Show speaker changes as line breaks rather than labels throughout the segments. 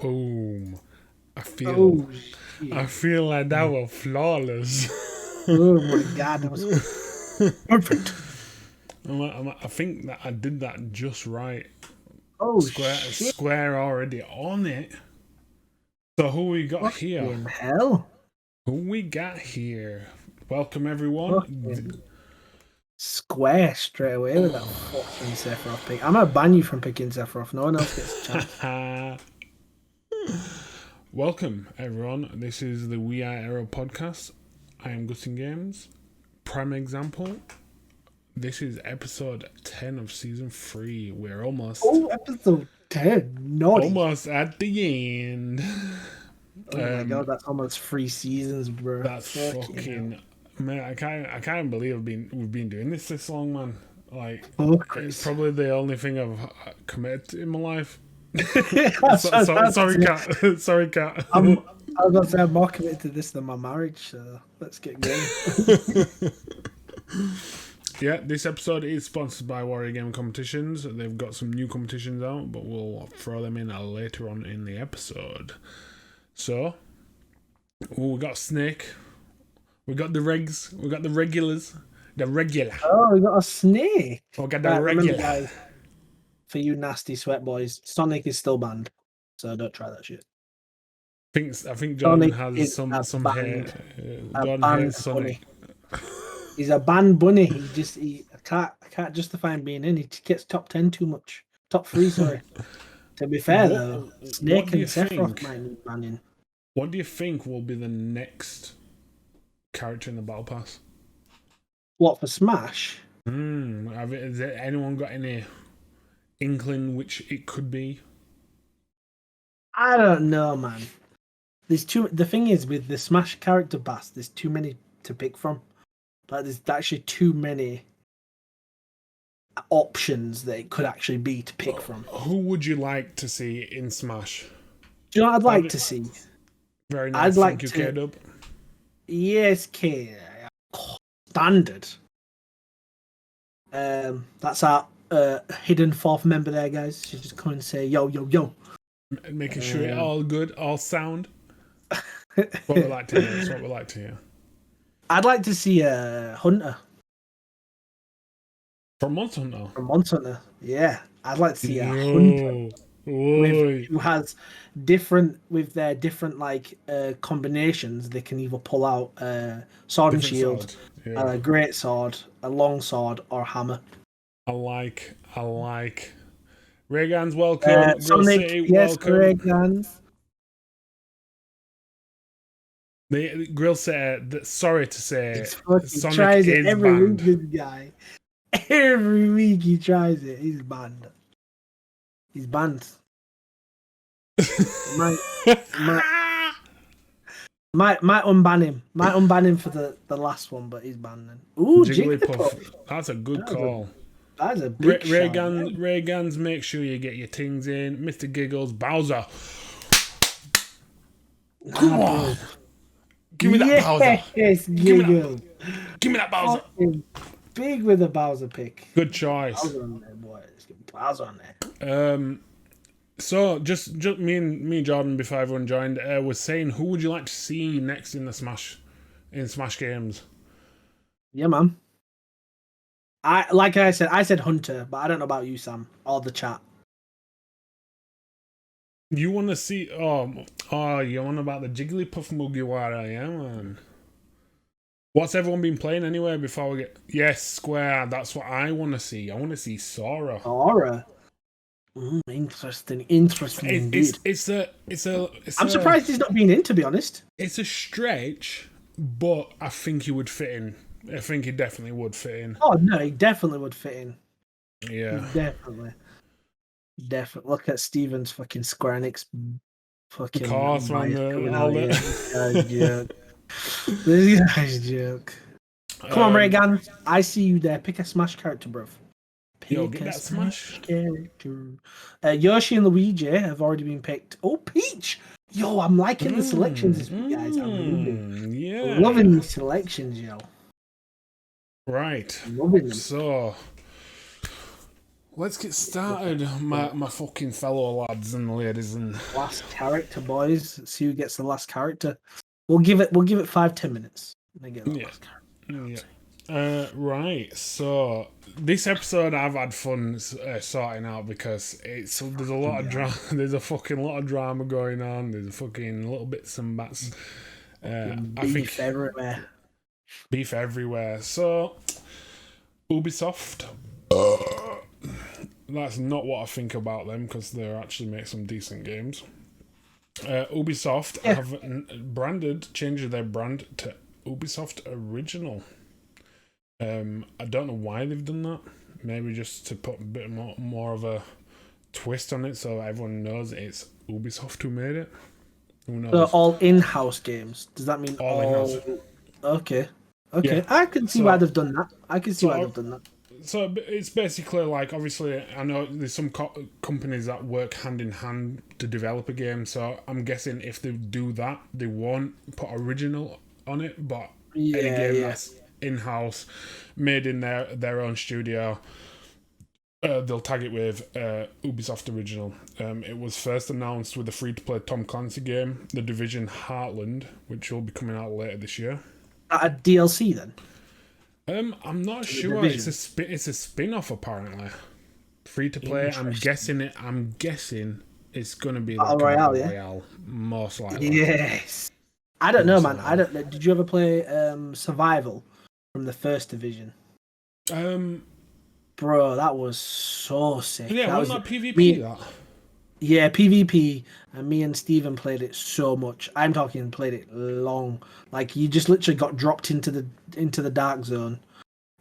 Boom. I
Oh,
feel like that was flawless.
oh my God, that was perfect.
I think that I did that just right.
Oh, shit.
Square already on it. So who we got here?
Fucking hell.
Who we got here? Welcome everyone.
Fucking Square straight away with that fucking Sephiroth pick. I'm gonna ban you from picking Sephiroth. No one else gets a chance.
Welcome everyone. This is the We Are Error podcast. I am Gutting Games. Prime example. This is episode 10 of season 3. We're almost
episode 10. Naughty.
Almost at the end.
Oh my God, that's almost 3 seasons, bro.
That's fucking man. I can't believe we've been doing this long, man. Like it's probably the only thing I've committed to in my life. Sorry, Kat. Sorry, Kat.
I was gonna say I'm more committed to this than my marriage, so let's get going.
Yeah, this episode is sponsored by Warrior Game Competitions. They've got some new competitions out, but we'll throw them in later on in the episode. So, we got Snake. We got the regs. We got the regulars. The regular.
Oh, we got a Snake.
We got the regular.
Guys, for you nasty sweat boys, Sonic is still banned, so don't try that shit.
I think Jordan has some
hair.
Jordan hates Sonic.
He's a banned bunny. I can't justify him being in. He gets top 10 too much. Top 3, sorry. To be fair though, Snake and Sephiroth might need banning.
What do you think will be the next character in the Battle Pass?
What, for Smash?
Has anyone got any inkling which it could be?
I don't know, man. The thing is, with the Smash character pass, there's too many to pick from. Like, there's actually too many options that it could actually be to pick from.
Who would you like to see in Smash?
Do you know what I'd like to see?
Very nice.
I'd like
to. K-Dub.
Yes, K. Standard. That's our hidden 4th member there, guys. She's just come and say, yo, yo, yo.
Making sure it's all good, all sound. What we like to hear. That's what we like to hear.
I'd like to see a Hunter.
From Monster Hunter?
From Monster Hunter, yeah. I'd like to see a Hunter who has different like combinations. They can either pull out sword and shield, a great sword, a long sword, or a hammer.
I like. Reagan's welcome.
Sonic, yes,
welcome.
Reagan's.
The Grill said, sorry to say,
Sonic tries it every week, this guy. Every week he tries it. He's banned. He's banned. might unban him. Might unban him for the last one, but he's banned then. Ooh, Jigglypuff.
That's a good call.
That's a big
Reagan's, make sure you get your things in. Mr. Giggles, Bowser. Come on. Give me that Bowser.
Yes,
give me that Bowser.
Big with the Bowser pick.
Good choice.
Bowser on there, boy. Let's get Bowser on there.
So just me and Jordan before everyone joined was saying, who would you like to see next in the Smash games?
Yeah, man. I said Hunter, but I don't know about you, Sam, or the chat.
You want to see? Oh, you want about the Jigglypuff Mugiwara? Yeah, man. What's everyone been playing anyway? Before we get Square. That's what I want to see. I want to see Sora.
Sora. Interesting. Indeed.
It's a.
I'm surprised he's not been in, to be honest.
It's a stretch, but I think he would fit in. I think he definitely would fit in.
Oh no, he definitely would fit in.
Yeah,
definitely. Look at Steven's fucking Square Enix fucking.
Course,
This guy's joke. Come on, Reagan. I see you there. Pick a Smash character, bruv.
Pick a Smash
character. Yoshi and Luigi have already been picked. Oh, Peach. Yo, I'm liking the selections this week, guys. I'm loving these selections, yo.
Right.
Loving them.
So, Let's get started, my fucking fellow lads and ladies and
Last character, boys. See who gets the last character. We'll give it 5-10 minutes. Then get the last character.
Right. So this episode I've had fun sorting out because there's a lot of drama. There's a fucking lot of drama going on. There's a fucking little bits and bats. I think
everywhere.
Beef everywhere. So Ubisoft. That's not what I think about them because they actually make some decent games. Ubisoft have changed their brand to Ubisoft Original. I don't know why they've done that. Maybe just to put a bit more of a twist on it so everyone knows it's Ubisoft who made it. Who knows?
So all in-house games. Does that mean all
in-house?
Okay.
Yeah.
I can see why they've done that. why they've done that.
So it's basically like, obviously, I know there's some companies that work hand in hand to develop a game. So I'm guessing if they do that, they won't put Original on it. But any game that's in-house, made in their own studio, they'll tag it with Ubisoft Original. It was first announced with the free-to-play Tom Clancy game, The Division Heartland, which will be coming out later this year.
A DLC then?
I'm not sure. It's a spin-off apparently. Free to play. I'm guessing it's gonna be
Battle
Royale, most likely.
Yes. I don't know, man. I don't know. Did you ever play Survival from the first Division? Bro, that was so sick.
Yeah, wasn't that PvP?
Yeah, PvP, and me and Steven played it so much. I'm talking played it long. Like you just literally got dropped into the dark zone,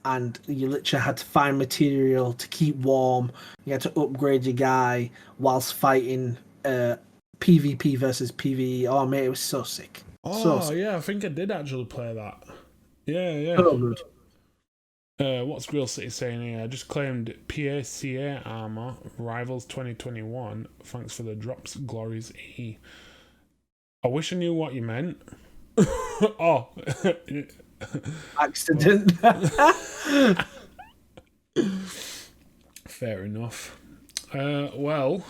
and you literally had to find material to keep warm. You had to upgrade your guy whilst fighting PvP versus PvE. Oh mate, it was so sick.
Yeah, I think I did actually play that. Yeah.
Oh good.
What's Grill City saying here? I just claimed PACA armor, Rivals 2021. Thanks for the drops, Glories E. I wish I knew what you meant. Oh.
Accident.
Fair enough. Well,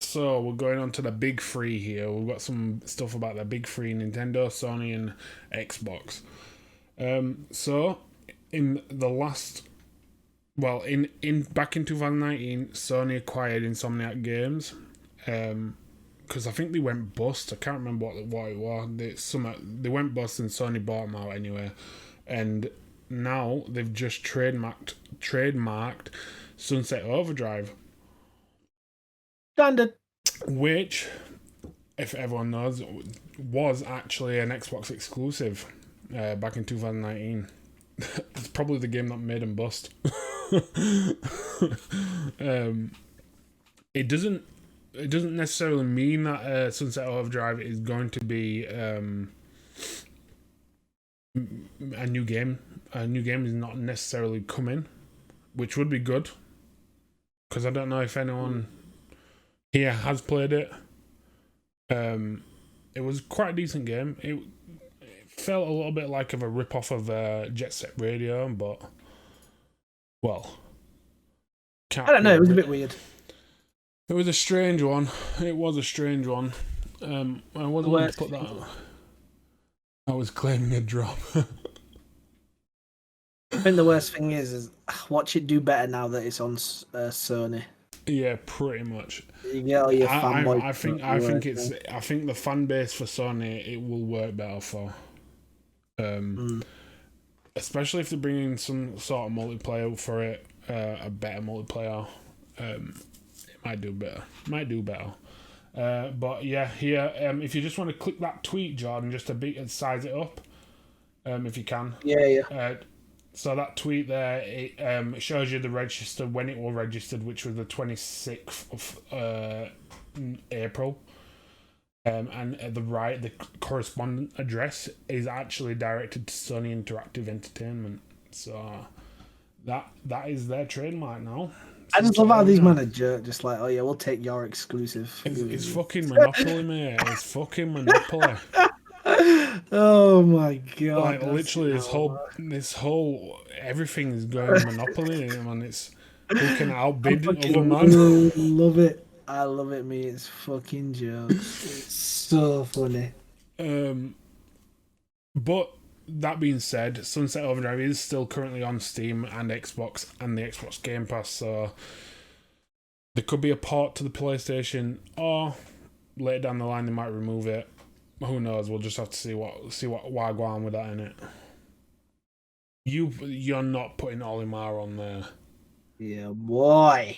so we're going on to the big three here. We've got some stuff about the big three: Nintendo, Sony, and Xbox. So in the last, back in 2019, Sony acquired Insomniac Games. Because I think they went bust. I can't remember what it was. They went bust and Sony bought them out anyway. And now they've just trademarked Sunset Overdrive.
Standard.
Which, if everyone knows, was actually an Xbox exclusive back in 2019. It's probably the game that made them bust. It doesn't necessarily mean that Sunset Overdrive is going to be a new game. A new game is not necessarily coming, which would be good. Because I don't know if anyone here has played it. It was quite a decent game. It felt a little bit like of a rip-off of Jet Set Radio, but I
don't know. It was a bit weird.
It was a strange one. I wasn't going to put that. I was claiming a drop.
I think the worst thing is watch it do better now that it's on Sony.
Yeah, pretty much.
You get all your fanboys.
I think the fan base for Sony it will work better for. Especially if they're bringing some sort of multiplayer for it, a better multiplayer. It might do better. But yeah, here, if you just want to click that tweet, Jordan, just to size it up, if you can.
Yeah.
So that tweet there, it shows you the register when it was registered, which was the 26th of April. And at the right, the correspondent address is actually directed to Sony Interactive Entertainment. So that is their trademark now.
I just love how these men are jerk, just like, oh yeah, we'll take your exclusive.
It's fucking Monopoly, mate. It's fucking Monopoly.
Oh my god!
Like literally, this whole everything is going Monopoly, man. It's who can outbid
I
other man.
love it. I love it, mate. It's fucking jokes. It's so funny.
But that being said, Sunset Overdrive is still currently on Steam and Xbox and the Xbox Game Pass, so there could be a port to the PlayStation, or later down the line they might remove it. Who knows? We'll just have to see what why go on with that in it. You're not putting Olimar on there.
Yeah, boy.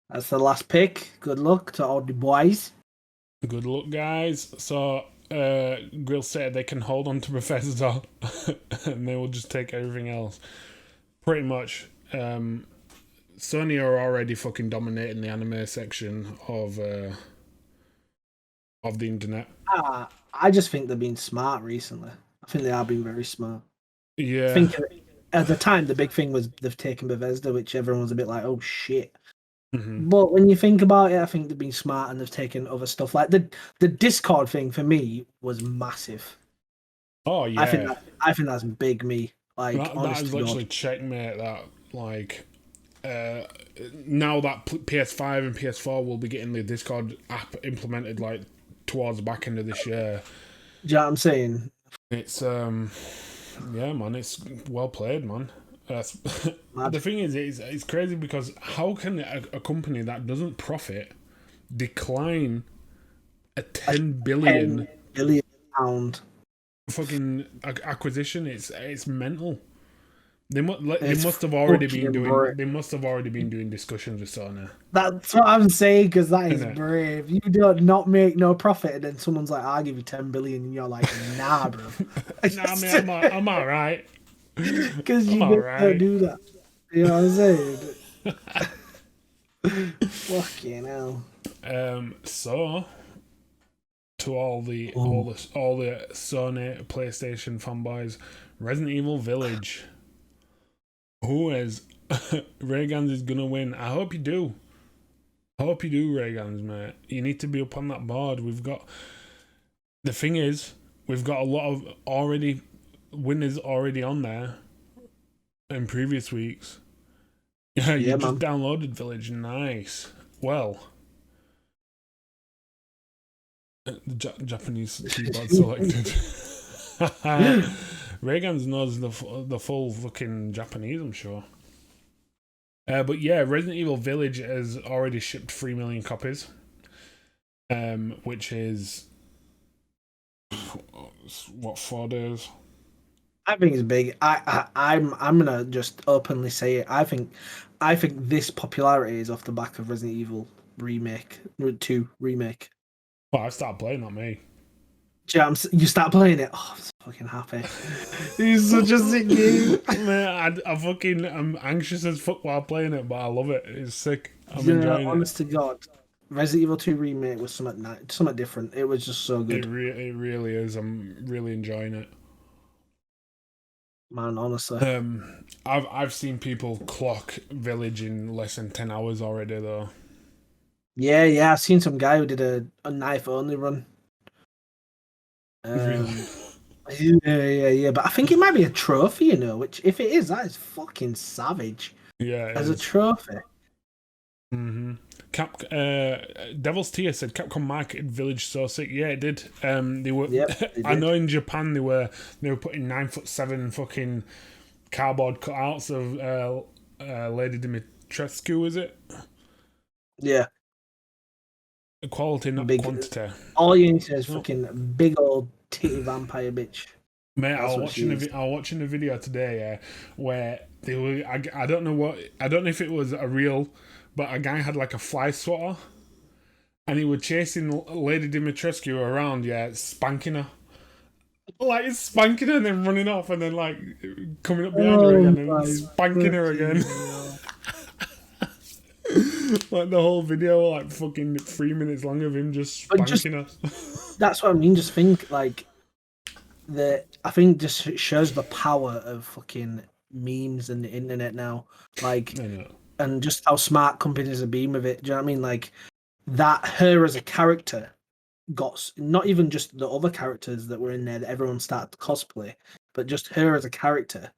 That's the last pick. Good luck to all the boys.
Good luck, guys. So, Grill said they can hold on to Bethesda and they will just take everything else. Pretty much. Sony are already fucking dominating the anime section of the internet.
I just think they're being smart recently. I think they are being very smart.
Yeah.
I think at the time the big thing was they've taken Bethesda, which everyone was a bit like, oh shit.
Mm-hmm.
But when you think about it, I think they've been smart and they've taken other stuff. Like the Discord thing for me was massive.
Oh yeah,
I think that's big. Me like
that is literally checkmate. That like now that PS5 and PS4 will be getting the Discord app implemented like towards the back end of this year.
Do you know what I'm saying?
It's yeah, man. It's well played, man. The thing is, it's crazy because how can a company that doesn't profit decline a 10 billion
pound
fucking acquisition? It's mental. They must have already been doing discussions with Sony.
That's what I'm saying, because that is brave. You don't not make no profit, and then someone's like, "I'll give you 10 billion," and you're like, "Nah, bro."
Nah, man, I'm all right.
Because you don't do that. You know what I'm saying? Fucking hell.
So to all the Sony PlayStation fanboys, Resident Evil Village. Who is Reagans is gonna win? I hope you do. Reagans, mate. You need to be up on that board. The thing is, we've got a lot of winners already on there in previous weeks. Yeah, you just downloaded Village. Nice. Well, the Japanese keyboard selected. Reagans knows the full fucking Japanese, I'm sure. But yeah, Resident Evil Village has already shipped 3 million copies, which is what, 4 days.
I think it's big. I'm gonna just openly say it. I think this popularity is off the back of Resident Evil remake.
Oh, I started playing, not me.
You start playing it. Oh, I'm so fucking happy. It's such a sick game.
Man, I'm anxious as fuck while playing it, but I love it. It's sick. I'm enjoying it.
Honest to God, Resident Evil 2 remake was something different. It was just so good.
It really is. I'm really enjoying it.
Man, honestly.
I've seen people clock Village in less than 10 hours already, though.
Yeah. I've seen some guy who did a knife only run.
Really?
Yeah. But I think it might be a trophy, which if it is, that is fucking savage.
Yeah,
as a trophy.
Mm-hmm. Devil's Tear said Capcom marketed Village so sick. Yeah, it did. They were. Yep, they did. I know in Japan they were putting 9'7" fucking cardboard cutouts of Lady Dimitrescu. Is it?
Yeah.
Quality, not quantity.
All you need to is fucking big old titty vampire bitch.
Mate, I was watching a video today, where they were. I don't know if it was a real, but a guy had like a fly swatter, and he was chasing Lady Dimitrescu around, spanking her. Like spanking her and then running off and then like coming up behind her again and spanking her again. Like the whole video, like fucking 3 minutes long of him just spanking her.
That's what I mean. Just think like I think just shows the power of fucking memes and the internet now. Like, and just how smart companies are being with it. Do you know what I mean? Like that her as a character got not even just the other characters that were in there that everyone started to cosplay, but just her as a character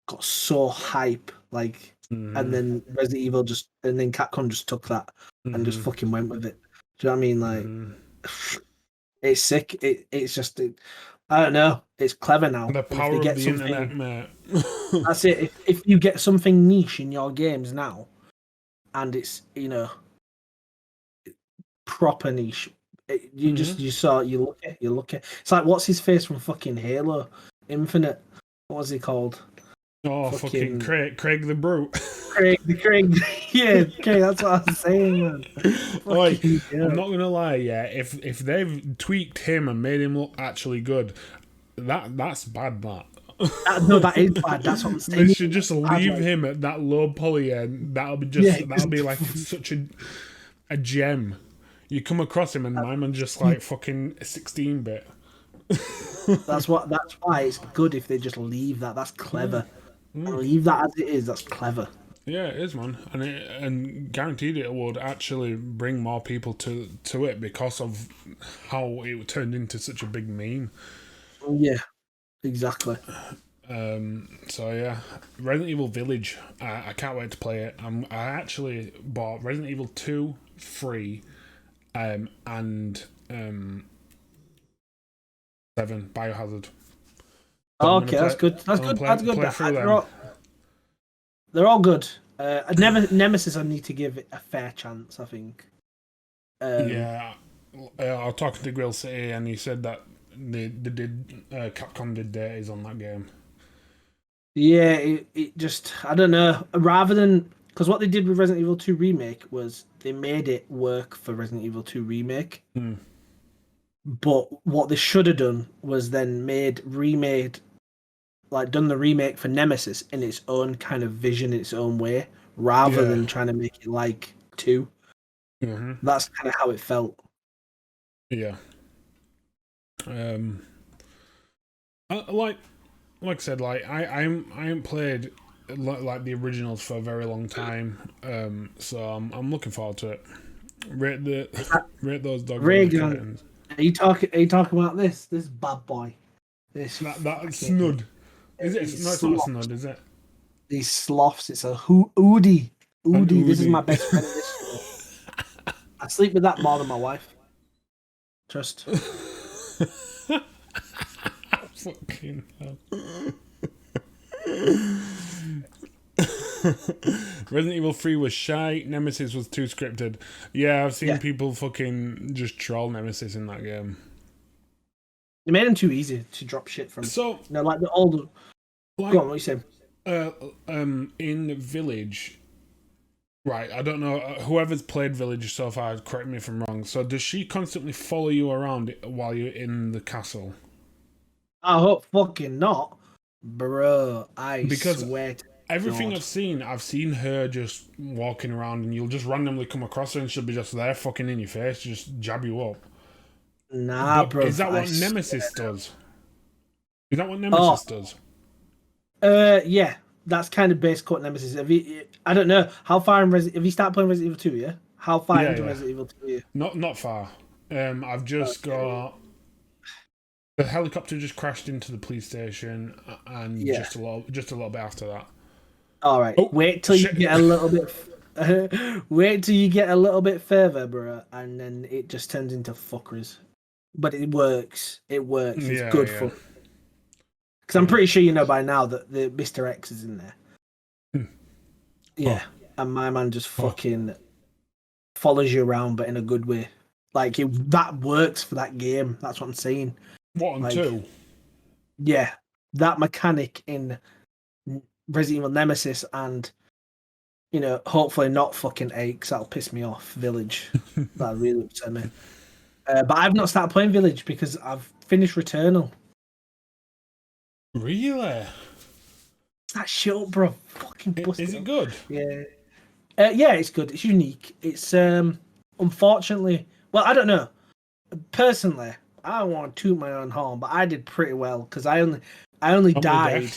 got so hype. Like, and then Resident Evil and then Capcom just took that and just fucking went with it. Do you know what I mean? Like, it's sick. It's just, I don't know. It's clever now.
The power of the internet, mate.
That's it. If you get something niche in your games now, and it's, you know, proper niche, you look at. It's like, what's his face from fucking Halo Infinite? What was he called?
Oh, fucking Craig the Brute.
Craig, yeah, Craig. That's what I was saying, man.
Like, I'm not gonna lie, yeah. If they've tweaked him and made him look actually good, that's bad.
No, that is bad. That's what I'm saying.
They should just leave him at that low poly, and that'll be like such a gem. You come across him, and my man's just like fucking 16-bit.
That's why it's good if they just leave that. That's clever. Leave that as it is. That's clever.
Yeah, it is, man, and guaranteed it would actually bring more people to it because of how it turned into such a big meme.
Yeah, exactly.
So yeah, Resident Evil Village. I can't wait to play it. I actually bought Resident Evil 2 free, and 7 Biohazard.
So okay, that's good. That's good. That's good. They're all good. Nemesis, I need to give it a fair chance, I think.
Yeah, I was talking to Grill City, and he said that they did Capcom did days on that game.
Yeah, it just, I don't know. Rather than, because what they did with Resident Evil 2 Remake was they made it work for Resident Evil 2 Remake. But what they should have done was then done the remake for Nemesis in its own kind of vision, its own way, rather than trying to make it like 2. That's kind of how it felt.
Yeah. Like I said, like I haven't played like the originals for a very long time. So I'm looking forward to it. Rate those dogs.
Reagan, are you talking about this bad boy? This
that snud. Is it? No, it's not snud, is it?
These sloths. It's a Oodie. Oodie. This is my best friend. I sleep with that more than my wife. Trust.
Fucking hell. Resident Evil 3 was shy. Nemesis was too scripted. Yeah, I've seen people fucking just troll Nemesis in that game.
They made him too easy to drop shit from.
So,
like the old. Go on, what you saying?
In Village, right? I don't know. Whoever's played Village so far, correct me if I'm wrong. So, does she constantly follow you around while you're in the castle?
I hope fucking not, bro. Because swear to
everything
God.
I've seen her just walking around, and you'll just randomly come across her, and she'll be just there, fucking in your face, just jab you up.
Nah, bro.
Is that what Nemesis does? Is that what Nemesis does?
Yeah, that's kind of base cut Nemesis. I don't know how far in have you started playing Resident Evil 2? Yeah, how far into Resident Evil 2 are you?
Not far. I've just got the helicopter just crashed into the police station, and just a little bit after that.
All right, wait till you get a little bit. Wait till you get a little bit further, bro, and then it just turns into fuckeries. But it works. It works. It's good fun. Because I'm pretty sure you know by now that the Mr. X is in there. Yeah, and my man just fucking follows you around, but in a good way. Like that works for that game. That's what I'm saying.
What on 2?
Yeah, that mechanic in Resident Evil Nemesis, and hopefully not fucking 8, because that'll piss me off. Village, that really upset me. But I've not started playing Village because I've finished Returnal.
Really?
That shit up, bro. Fucking busted.
Is it good?
Yeah. Yeah, it's good. It's unique. It's unfortunately, well, I don't know. Personally, I don't want to toot my own horn, but I did pretty well because I only died.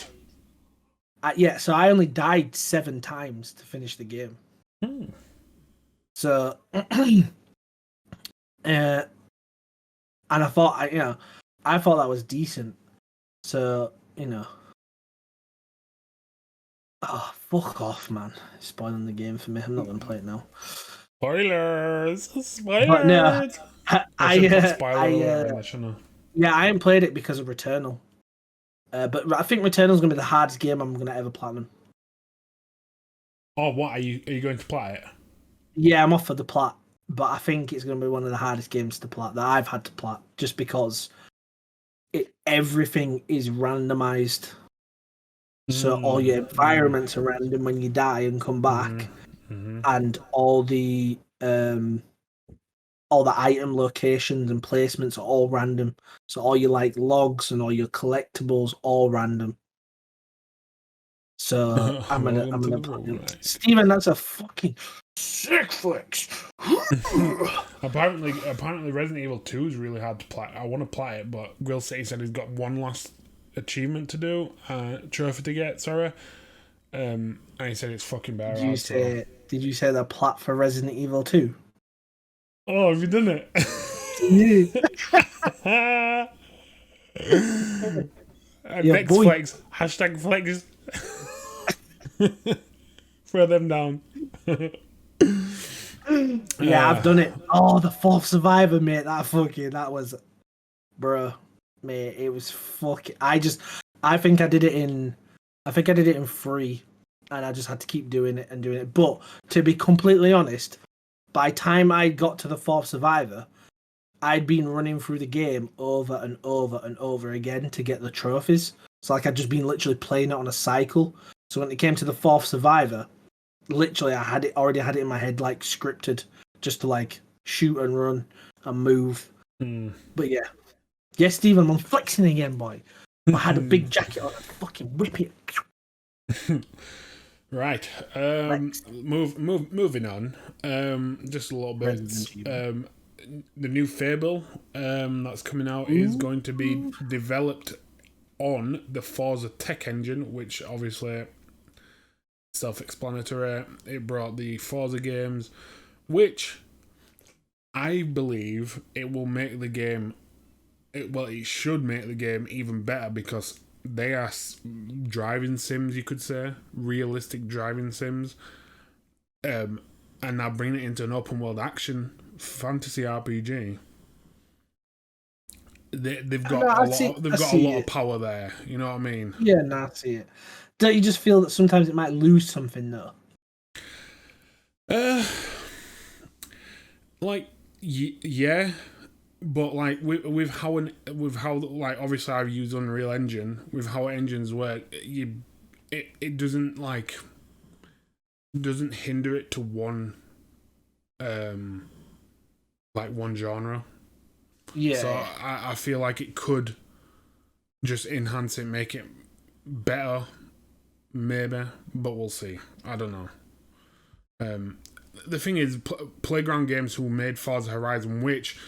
So I only died 7 times to finish the game. So, and I thought I thought that was decent. So Oh, fuck off, man! Spoiling the game for me. I'm not gonna play it now.
Spoilers!
But no,
Spoilers! I should put spoiler alert in, shouldn't I?
Yeah, I ain't played it because of Returnal. But I think Returnal's gonna be the hardest game I'm gonna ever platinum.
Oh, what are you going to play it?
Yeah, I'm off for the plat, but I think it's gonna be one of the hardest games to plat that I've had to plat, just because everything is randomized. So all your environments are random when you die and come back, and all the item locations and placements are all random. So all your like logs and all your collectibles all random. So I'm gonna Steven, that's a fucking sick flex.
apparently Resident Evil 2 is really hard to play. I want to play it, but Grill City said he's got one last achievement to do, trophy to get, sorry. And he said it's fucking bad.
Did you say the plot for Resident Evil 2?
Oh, have you done it? Next boy. Flex. Hashtag flex. Throw them down.
Yeah, I've done it. Oh, the fourth survivor, mate. That was, bro, mate. It was fucking. I think I did it in 3, and I just had to keep doing it and doing it. But to be completely honest, by the time I got to the fourth survivor, I'd been running through the game over and over and over again to get the trophies. So like I'd just been literally playing it on a cycle. So when it came to the fourth survivor, literally I already had it in my head like scripted just to like shoot and run and move. But yeah, Steven, I'm flexing again, boy. I had a big jacket on and fucking whip it.
Right. Moving on. Just a little bit. The new Fable that's coming out is going to be developed on the Forza tech engine, which obviously self-explanatory. It brought the Forza games, which I believe it will make the game. It should make the game even better because they are driving sims, you could say, realistic driving sims, and now bringing it into an open world action fantasy RPG. They've got a lot of power there. You know what I mean?
Yeah, no, I see it. Don't you just feel that sometimes it might lose something though?
Yeah, but like with how like obviously I've used Unreal Engine, with how engines work, it doesn't hinder it to one one genre.
Yeah.
So I feel like it could just enhance it, make it better, maybe, but we'll see. I don't know. The thing is, Playground Games, who made Forza Horizon, which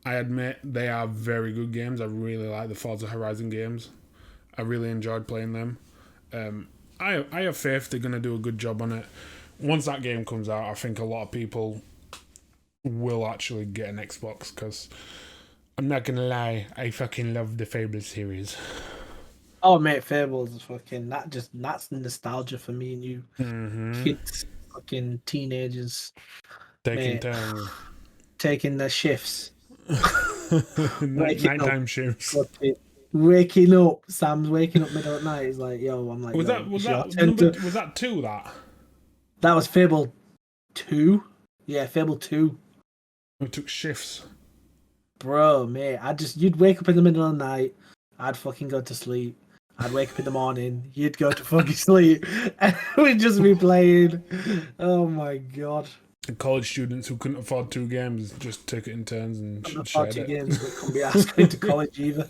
I admit they are very good games. I really like the Forza Horizon games. I really enjoyed playing them. I have faith they're going to do a good job on it. Once that game comes out, I think a lot of people will actually get an Xbox, because I'm not going to lie, I fucking love the Fable series.
Oh, mate, Fable's fucking... That's nostalgia for me and you. Kids, fucking teenagers.
Taking turns.
Taking their shifts.
Nighttime shifts.
Waking up. Sam's waking up middle of night. He's like, yo, I'm like... Was
that 2, that?
That was Fable 2? Yeah, Fable 2.
We took shifts.
Bro, mate, you'd wake up in the middle of the night, I'd fucking go to sleep. I'd wake up in the morning, you'd go to fucking sleep, and we'd just be playing. Oh my god.
And college students who couldn't afford 2 games just took it in turns and
shared it. Games, but couldn't be asked going to college either.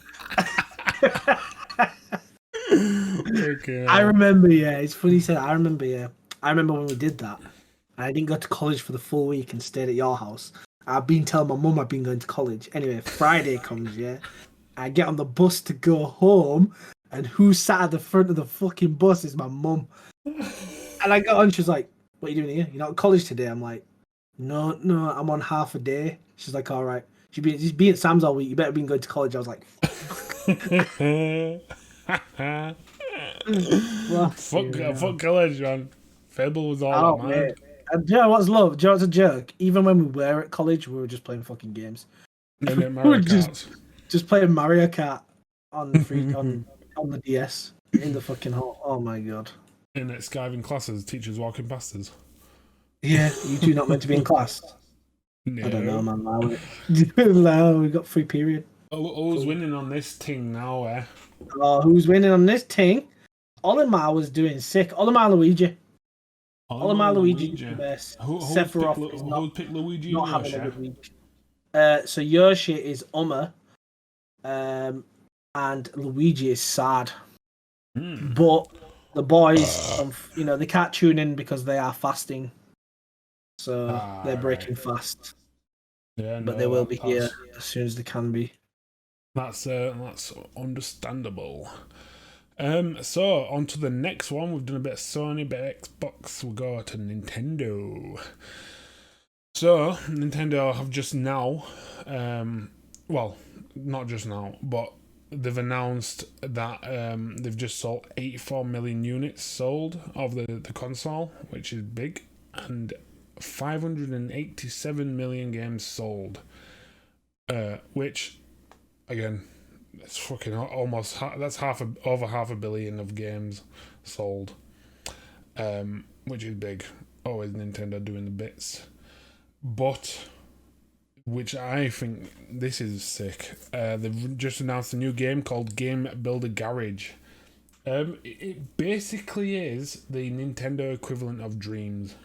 Okay.
I remember, yeah, it's funny you said I remember when we did that. I didn't go to college for the full week and stayed at your house. I've been telling my mum I've been going to college. Anyway, Friday comes, yeah. I get on the bus to go home, and who sat at the front of the fucking bus is my mum. And I got on, she was like, what are you doing here? You're not at college today? I'm like, no, I'm on half a day. She's like, all right. She's been at Sam's all week. You better be going to college. I was like,
Fuck college, man. Fable was all that, man.
And do you know what's love? Do you know what's a joke? Even when we were at college, we were just playing fucking games.
And then
We were
Mario Kart.
just playing Mario Kart on the DS in the fucking hall. Oh my god.
In at skiving classes, teachers walking past us.
Yeah, you two not meant to be in class.
No.
I don't know, man. No, we got free period.
Who's winning on this thing now, eh?
Oh, who's winning on this thing? Olimar was doing sick. Olimar Luigi. Olimar Luigi did the best. Sephiroth is
who picked Luigi
not
and
having a good week. So Yoshi is and Luigi is sad. But the boys, they can't tune in because they are fasting. So they're breaking fast.
Yeah,
but they will be here as soon as they can be.
That's understandable. So on to the next one. We've done a bit of Sony, bit of Xbox. We'll go to Nintendo. So Nintendo have just now, well, not just now, but they've announced that they've just sold 84 million units sold of the console, which is big, and 587 million games sold, which, again, it's fucking almost that's over half a billion of games sold, which is big. Always Nintendo doing the bits, but which I think this is sick. They've just announced a new game called Game Builder Garage. It basically is the Nintendo equivalent of Dreams.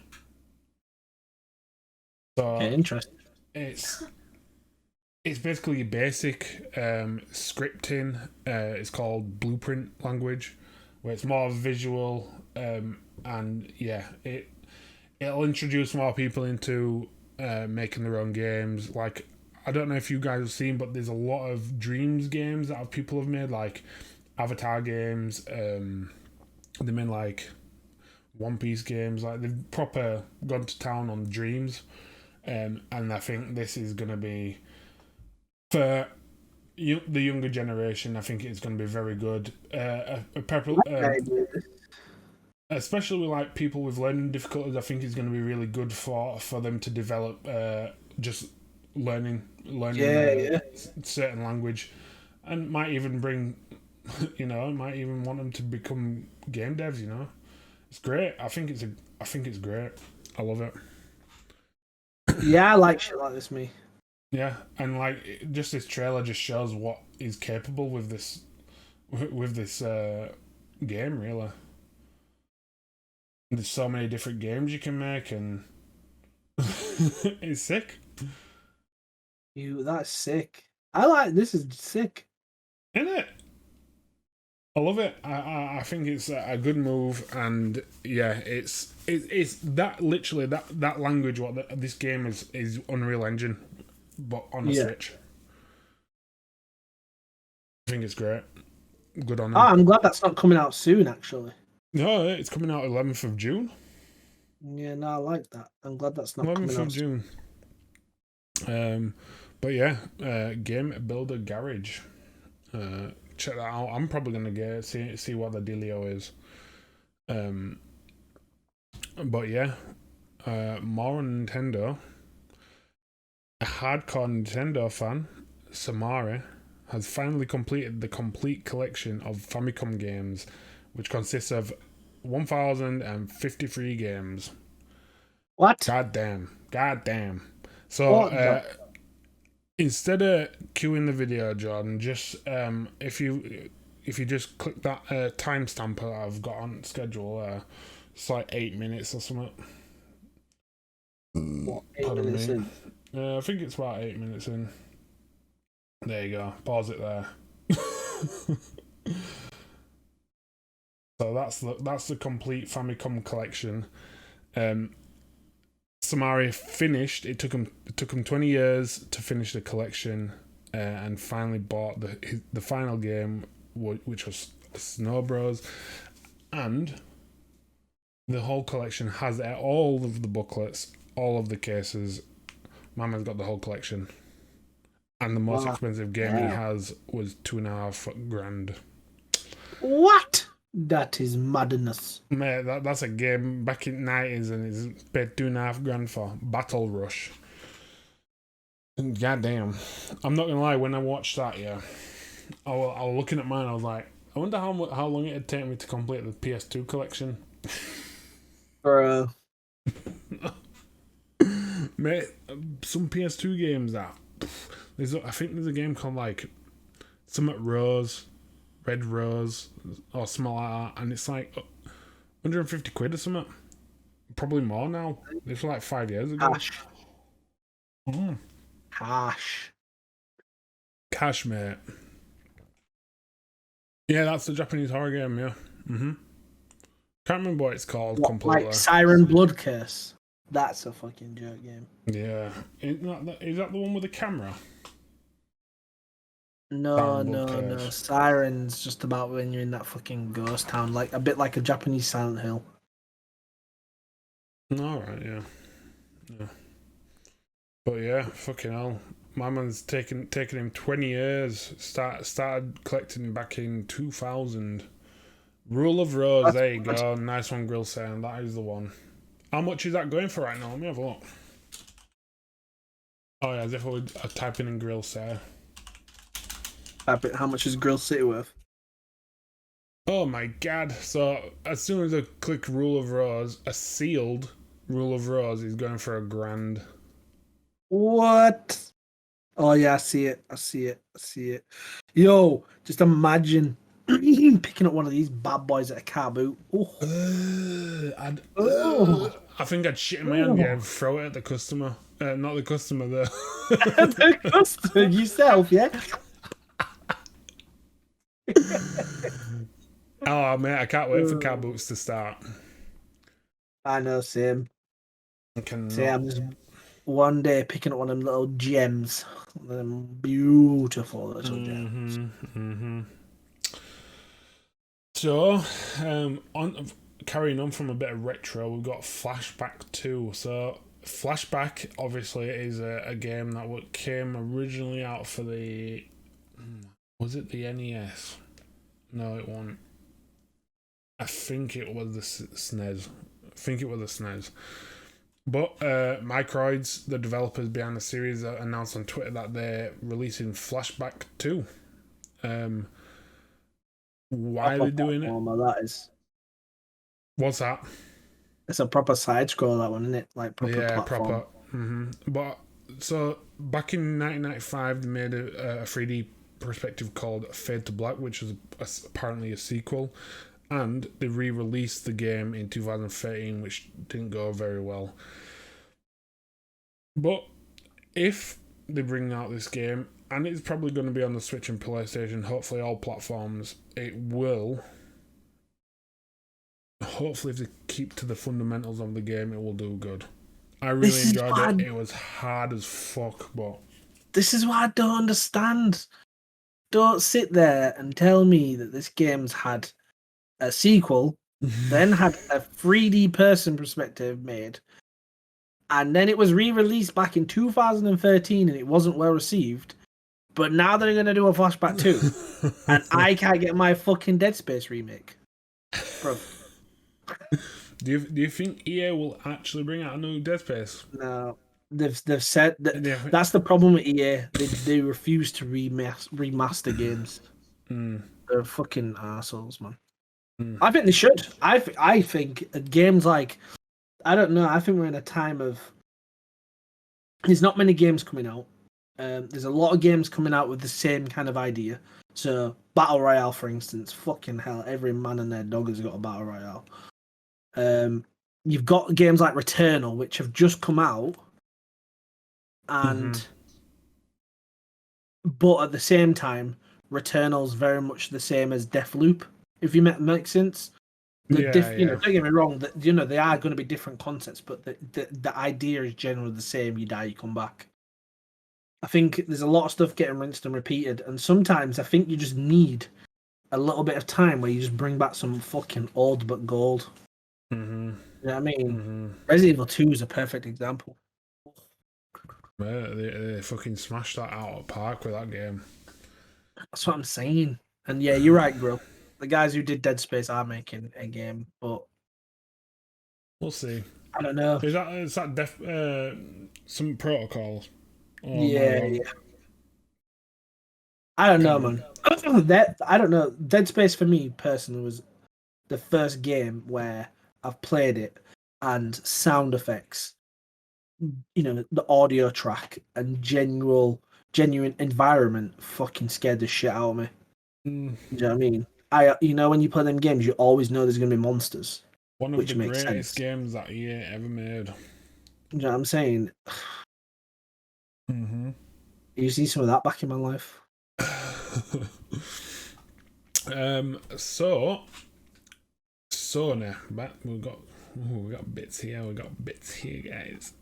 So
okay, interesting.
It's basically basic scripting. It's called Blueprint language, where it's more visual, and yeah, it'll introduce more people into making their own games. Like, I don't know if you guys have seen, but there's a lot of Dreams games that people have made, like Avatar games. They made like One Piece games. Like, they've proper gone to town on Dreams. And I think this is going to be, for the younger generation, I think it's going to be very good. Especially with like people with learning difficulties, I think it's going to be really good for them to develop just learning certain language, and might even bring, might even want them to become game devs. It's great. I think it's great. I love it.
Yeah, I like shit like this, me.
Yeah, and like just this trailer just shows what is capable with this game, really. There's so many different games you can make, and it's sick.
That's sick. This is sick.
Isn't it? I love it. I think it's a good move, and yeah, it's that literally that language. What this game is Unreal Engine, but on a Switch. I think it's great. Good on them.
I'm glad that's not coming out soon. Actually,
no, it's coming out 11th of June.
Yeah, no, I like that. I'm glad that's not coming out
11th of June. But yeah, Game Builder Garage. Check that out. I'm probably gonna see what the dealio is. But yeah, more on Nintendo. A hardcore Nintendo fan, Samari, has finally completed the complete collection of Famicom games, which consists of 1,053 games.
What?
God damn. So instead of queuing the video, Jordan, just if you just click that timestamp that I've got on schedule, it's like 8 minutes or something.
What, 8 minutes in?
I think it's about 8 minutes in. There you go. Pause it there. So that's the complete Famicom collection. Samari finished. It took him 20 years to finish the collection, and finally bought the final game, which was Snow Bros, and the whole collection has all of the booklets, all of the cases. My man's got the whole collection, and the most expensive game he has was $2.5 grand.
What? That is madness.
Mate, that's a game back in the 90s and it's paid $2.5 for. Battle Rush. God damn. I'm not gonna lie, when I watched that, yeah, I was looking at mine, I was like, I wonder how long it'd take me to complete the PS2 collection.
Bro.
Mate, some PS2 games that I think there's a game called like something Rose, Red Rose, or something like that, and it's like 150 quid or something. Probably more now. This was like 5 years ago. Cash, mate. Yeah, that's the Japanese horror game, yeah. Can't remember what it's called completely.
Like Siren Blood Curse. That's a fucking joke game.
Yeah. Is that the one with the camera?
No. Siren's just about when you're in that fucking ghost town, like a bit like a Japanese Silent Hill.
Alright, yeah. But yeah, fucking hell. My man's taken him 20 years. Started collecting back in 2000. Rule of Rose, there you go. Nice one, Grill Saying. That is the one. How much is that going for right now? Let me have a look. Oh yeah, as if I would type in Grill Say.
How much is Grill City worth?
Oh my god. So as soon as I click Rule of Rose, a sealed Rule of Rose is going for $1,000.
What? Oh yeah, I see it. Yo, just imagine picking up one of these bad boys at a car boot.
I think I'd shit in my hand and throw it at the customer. Not the customer, the
the customer yourself, yeah.
Oh mate, I can't wait for car boots to start.
I know, same.
I'm
just one day picking up one of them little gems. Them beautiful little gems.
So, carrying on from a bit of retro, we've got Flashback 2. So, Flashback obviously is a game that came originally out for the... Was it the NES? No, it wasn't. I think it was the SNES. But Microids, the developers behind the series, announced on Twitter that they're releasing Flashback 2. Why are they doing it?
That is.
What's that?
It's a proper side scroll, that one, isn't it? Like proper platform.
Proper. But so back in 1995, they made a 3D perspective called Fade to Black, which was apparently a sequel, and they re-released the game in 2013, which didn't go very well. But if they bring out this game, and it's probably going to be on the Switch and PlayStation, hopefully all platforms, it will. Hopefully, if they keep to the fundamentals of the game, it will do good. I really enjoyed it. It was hard as fuck, but...
This is what I don't understand. Don't sit there and tell me that this game's had a sequel, then had a 3D person perspective made, and then it was re-released back in 2013 and it wasn't well received, but now they're going to do a Flashback 2 and I can't get my fucking Dead Space remake. Bro.
Do you think EA will actually bring out a new Dead Space?
No. They've said that that's the problem with EA. They refuse to remaster games. They're fucking assholes, man. I think they should. I think games like, I don't know, I think we're in a time of, there's not many games coming out. There's a lot of games coming out with the same kind of idea. So Battle Royale, for instance, fucking hell, every man and their dog has got a Battle Royale. You've got games like Returnal, which have just come out, and but at the same time, Returnal's very much the same as Deathloop. If you make sense, you know, don't get me wrong. That they are going to be different concepts, but the idea is generally the same. You die, you come back. I think there's a lot of stuff getting rinsed and repeated, and sometimes I think you just need a little bit of time where you just bring back some fucking old but gold. You know what I mean? Resident Evil 2 is a perfect example.
They fucking smashed that out of the park with that game.
That's what I'm saying. And yeah, you're right, bro. The guys who did Dead Space are making a game, but
we'll see.
I don't know.
Is that some protocols?
Yeah. I don't know, man. I don't know. Dead Space for me personally was the first game where I've played it and sound effects, the audio track and genuine environment fucking scared the shit out of me. You know what I mean? When you play them games, you always know there's gonna be monsters.
One of the greatest games that EA ever made.
You know what I'm saying?
Mm-hmm.
You see some of that back in my life.
So Sony, but we got bits here. Guys.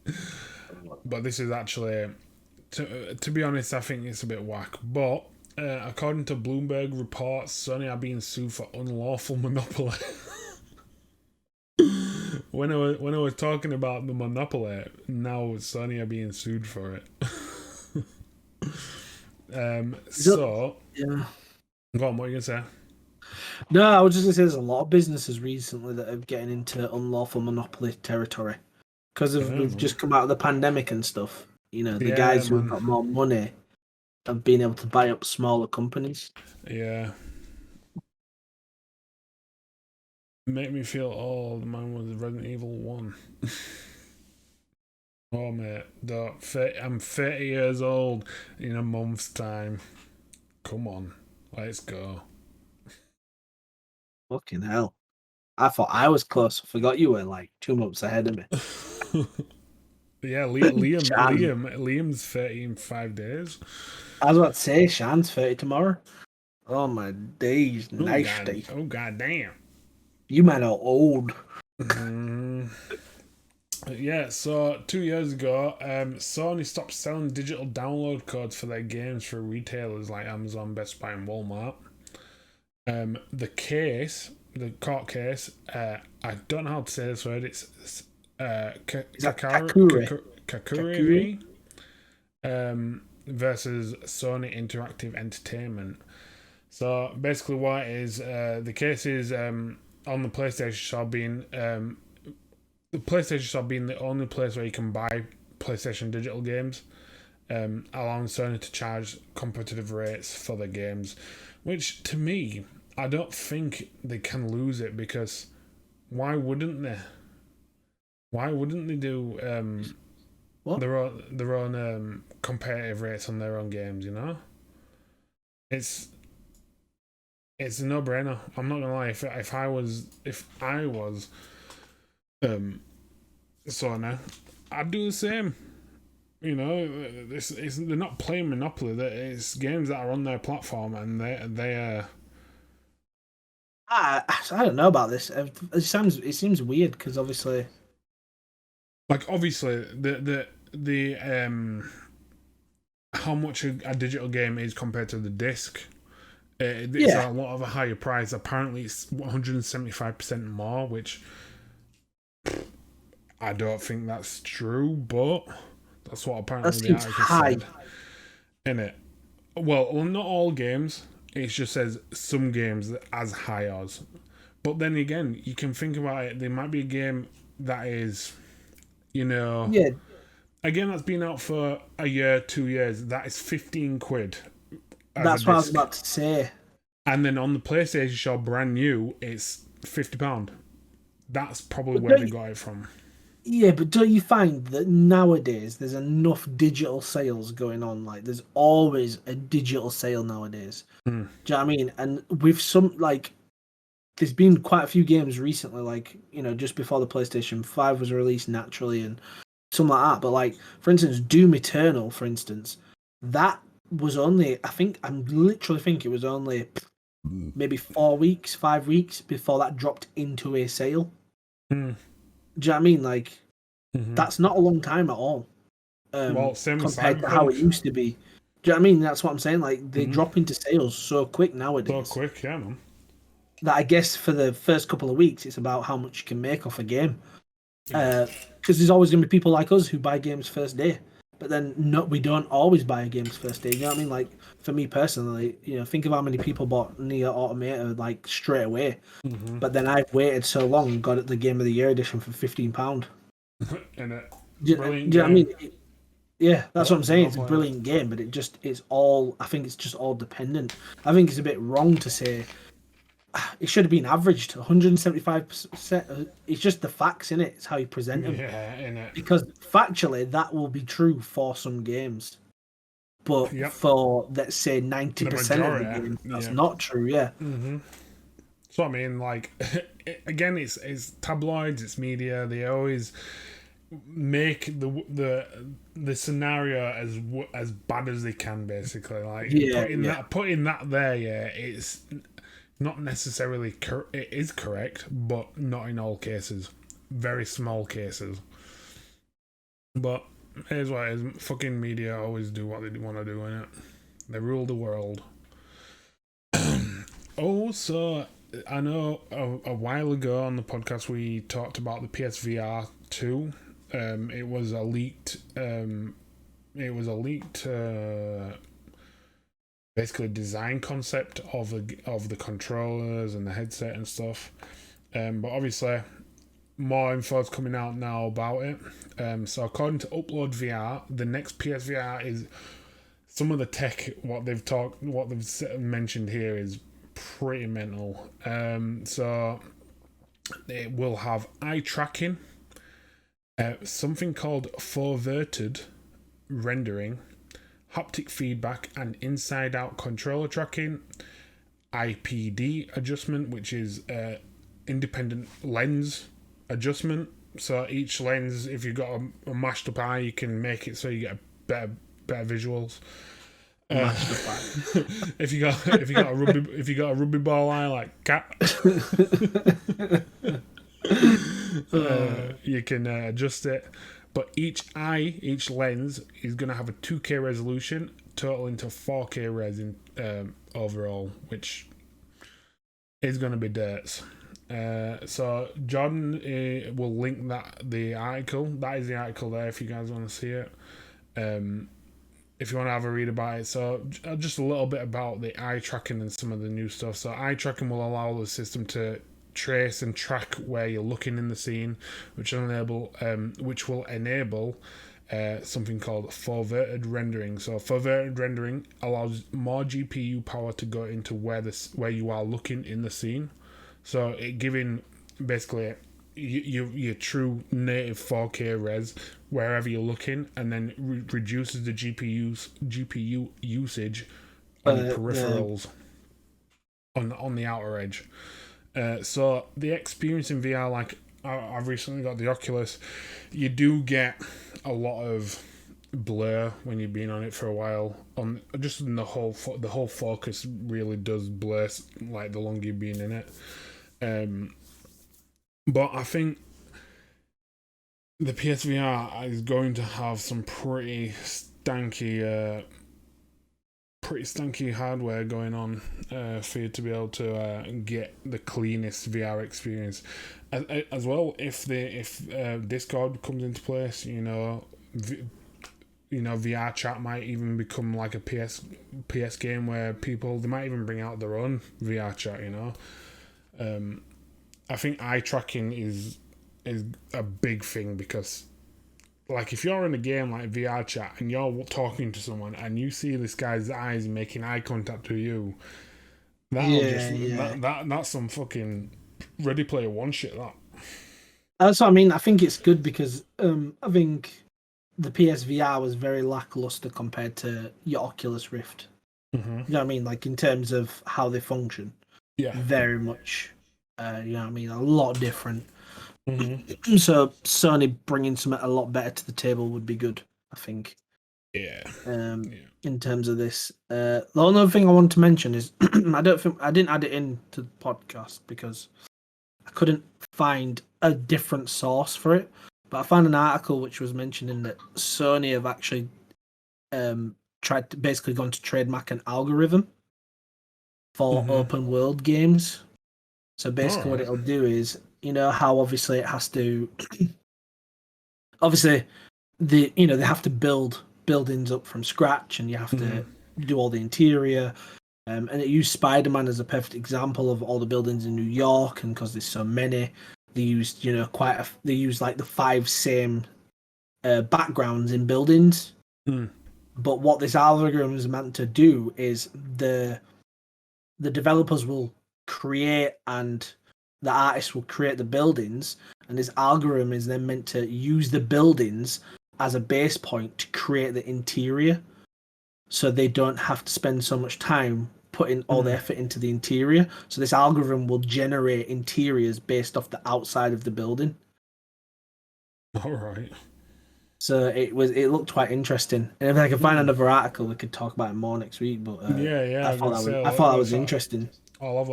But this is actually, to be honest, I think it's a bit whack. But according to Bloomberg reports, Sony are being sued for unlawful monopoly. When I was talking about the monopoly, now Sony are being sued for it. So
yeah.
Go on, what are you gonna say?
No, I was just gonna say there's a lot of businesses recently that are getting into unlawful monopoly territory because we've just come out of the pandemic and stuff. The guys who've got more money have been able to buy up smaller companies.
Yeah. Make me feel old. Mine was Resident Evil 1. Oh, mate. I'm 30 years old in a month's time. Come on. Let's go.
Fucking hell. I thought I was close. I forgot you were like 2 months ahead of me.
Yeah, Liam's 30 in 5 days.
I was about to say, Shan's 30 tomorrow. Oh, my days. Nice day.
Oh, god damn.
You man are old.
Yeah, so 2 years ago, Sony stopped selling digital download codes for their games for retailers like Amazon, Best Buy, and Walmart. The court case, I don't know how to say this word. It's Kakuri versus Sony Interactive Entertainment. So basically, what it is, the case is on the PlayStation Store being the PlayStation Store being the only place where you can buy PlayStation digital games, allowing Sony to charge competitive rates for their games, which to me, I don't think they can lose it, because why wouldn't they? Why wouldn't they do their own competitive rates on their own games? It's a no-brainer. I'm not gonna lie. If I was Sony, I'd do the same. They're not playing Monopoly. It's games that are on their platform, and they are.
I don't know about this. It seems weird because obviously,
the how much a digital game is compared to the disc. It's a lot of a higher price. Apparently, it's 175% more, which I don't think that's true, but that's what apparently the article said. Innit? Well, not all games. It just says some games as high as. But then again, you can think about it. There might be a game that is, again, that's been out for a year, 2 years. That is 15 quid.
That's what I was about to say.
And then on the PlayStation Shop, brand new, it's £50. That's probably where they got it from.
Yeah, but don't you find that nowadays there's enough digital sales going on? Like, there's always a digital sale nowadays. Do you know what I mean? And with some, there's been quite a few games recently, just before the PlayStation 5 was released naturally and something like that. But, for instance, Doom Eternal, for instance, that was only, I literally think it was only maybe 4 weeks, 5 weeks before that dropped into a sale. Do you know what I mean? That's not a long time at all.
Same
compared to how it used to be. Do you know what I mean? That's what I'm saying. They drop into sales so quick nowadays.
So quick, yeah, man.
That I guess for the first couple of weeks, it's about how much you can make off a game. Because there's always going to be people like us who buy games first day. but then we don't always buy a game's first day. You know what I mean? Like for me personally, think of how many people bought Nier Automata like straight away, but then I've waited so long and got the Game of the Year edition for £15.
And
do you know what I mean? Yeah, that's what I'm saying. It's a brilliant game, but I think it's just all dependent. I think it's a bit wrong to say it should have been averaged 175%. It's just the facts in it. It's how you present them.
Yeah, in it.
Because factually, that will be true for some games, but for let's say 90% of the games, that's not true. Yeah.
So I mean, like, again, it's tabloids, it's media. They always make the scenario as bad as they can, basically. Like putting that there, it's not necessarily it is correct, but not in all cases. Very small cases. But here's what it is. Fucking media always do what they want to do, innit? They rule the world. Also, I know a while ago on the podcast we talked about the PSVR 2. It was a leaked basically design concept of the controllers and the headset and stuff. But obviously more info's coming out now about it. So according to Upload VR, the next PSVR is some of the tech. What they've mentioned here is pretty mental. So it will have eye tracking, something called forwarded rendering, haptic feedback, and inside-out controller tracking, Ipd adjustment, which is independent lens adjustment. So each lens, if you've got a mashed up eye, you can make it so you get better visuals. if you got a rugby ball eye like Cat, you can adjust it. But each lens is going to have a 2K resolution, totaling to 4K res overall, which is going to be dirts. So John will link the article. That is the article there if you guys want to see it. If you want to have a read about it. So just a little bit about the eye tracking and some of the new stuff. So eye tracking will allow the system to trace and track where you're looking in the scene, which will enable something called forwarded rendering. So forwarded rendering allows more GPU power to go into where you are looking in the scene. So it giving basically your true native 4K res wherever you're looking, and then reduces the GPU usage on the peripherals on the outer edge. So the experience in VR, like I've recently got the Oculus, you do get a lot of blur when you've been on it for a while. The whole focus really does blur like the longer you've been in it. But I think the PSVR is going to have some pretty stanky hardware going on for you to be able to get the cleanest VR experience. As well, if Discord comes into place, VR chat might even become like a PS game where they might even bring out their own VR chat. I think eye tracking is a big thing, because like if you're in a game like VR chat and you're talking to someone and you see this guy's eyes making eye contact with you, that's some fucking Ready Player One shit.
That's what I mean. I think it's good because I think the PSVR was very lackluster compared to your Oculus Rift.
Mm-hmm.
You know what I mean? Like in terms of how they function.
Yeah.
Very much. You know what I mean? A lot different.
Mm-hmm.
So Sony bringing something a lot better to the table would be good, I think.
Yeah.
In terms of this, the only other thing I want to mention is I didn't add it into the podcast because I couldn't find a different source for it. But I found an article which was mentioning that Sony have actually tried to basically gone to trademark an algorithm for open world games. So basically what it'll do is, how obviously it has to... obviously, they have to build buildings up from scratch, and you have to do all the interior. And it used Spider-Man as a perfect example of all the buildings in New York, and because there's so many, they used they used like the 5 same backgrounds in buildings. But what this algorithm is meant to do is the developers will create, and the artists will create the buildings, and this algorithm is then meant to use the buildings as a base point to create the interior, so they don't have to spend so much time putting all the effort into the interior. So this algorithm will generate interiors based off the outside of the building.
All right.
So it looked quite interesting, and if I can find another article, we could talk about it more next week. But I thought that was interesting.
We'll have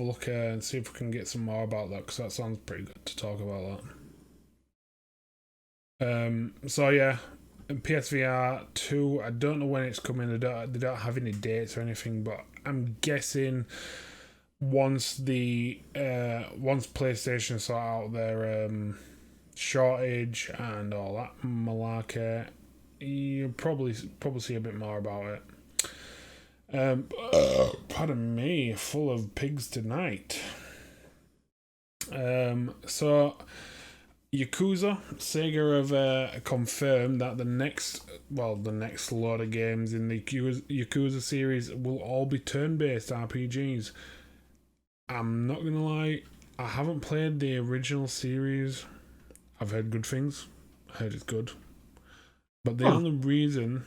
a look and see if we can get some more about that, because that sounds pretty good to talk about that. So yeah, PSVR 2. I don't know when it's coming. They don't have any dates or anything, but I'm guessing once PlayStation sort out their shortage and all that malarkey, you probably see a bit more about it. Pardon me, full of pigs tonight. So Yakuza, Sega have confirmed that the next load of games in the Yakuza series will all be turn-based RPGs. I'm not gonna lie, I haven't played the original series. I've heard good things. I heard it's good. But the only reason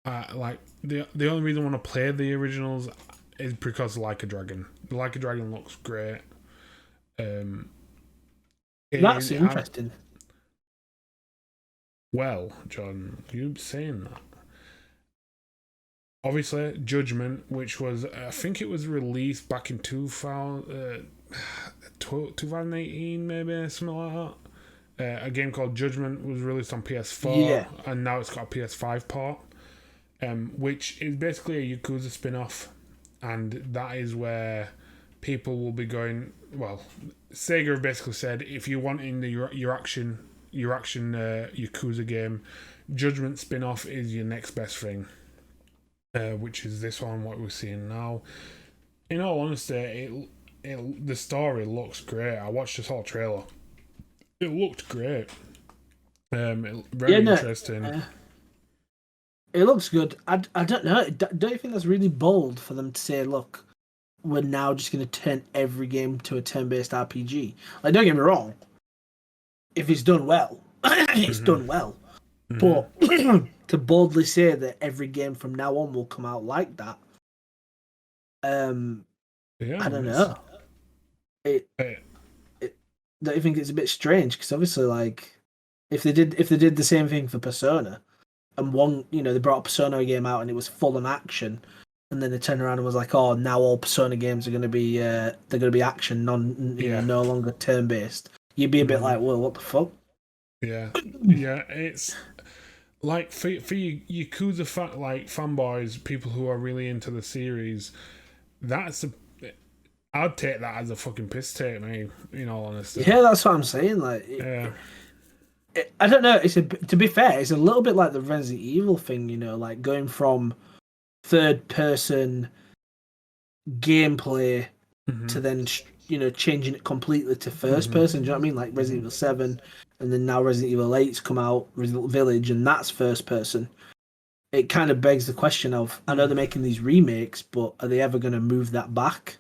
the only reason I want to play the originals is because Like a Dragon. Like a Dragon looks great.
That's interesting.
Well, John, you saying that. Obviously, Judgment, which was, I think it was released back in 2018, maybe, something like that. A game called Judgment was released on PS4, and now it's got a PS5 port, which is basically a Yakuza spin-off, and that is where people will be going. Well, Sega have basically said, if you want in your action Yakuza game, Judgment spin-off is your next best thing, which is this one, what we're seeing now. In all honesty, the story looks great. I watched this whole trailer. It looked great. Very interesting.
It looks good. I don't know. Don't you think that's really bold for them to say, look, we're now just going to turn every game to a turn-based RPG? Like, don't get me wrong. If it's done well, it's done well. But to boldly say that every game from now on will come out like that, I don't know. Don't you think it's a bit strange? Because obviously, like, if they did the same thing for Persona, and they brought a Persona game out and it was full on action, and then they turned around and was like, "Oh, now all Persona games are going to be action, no longer turn based." You'd be a bit like, "Well, what the fuck?"
Yeah, it's like for Yakuza fanboys, people who are really into the series. I'd take that as a fucking piss take, mate. In all honesty.
Yeah, that's what I'm saying. Like, I don't know. To be fair, it's a little bit like the Resident Evil thing, like going from third person gameplay to then changing it completely to first person. Do you know what I mean? Like Resident Evil 7, and then now Resident Evil 8's come out, Resident Evil Village, and that's first person. It kind of begs the question of, I know they're making these remakes, but are they ever going to move that back?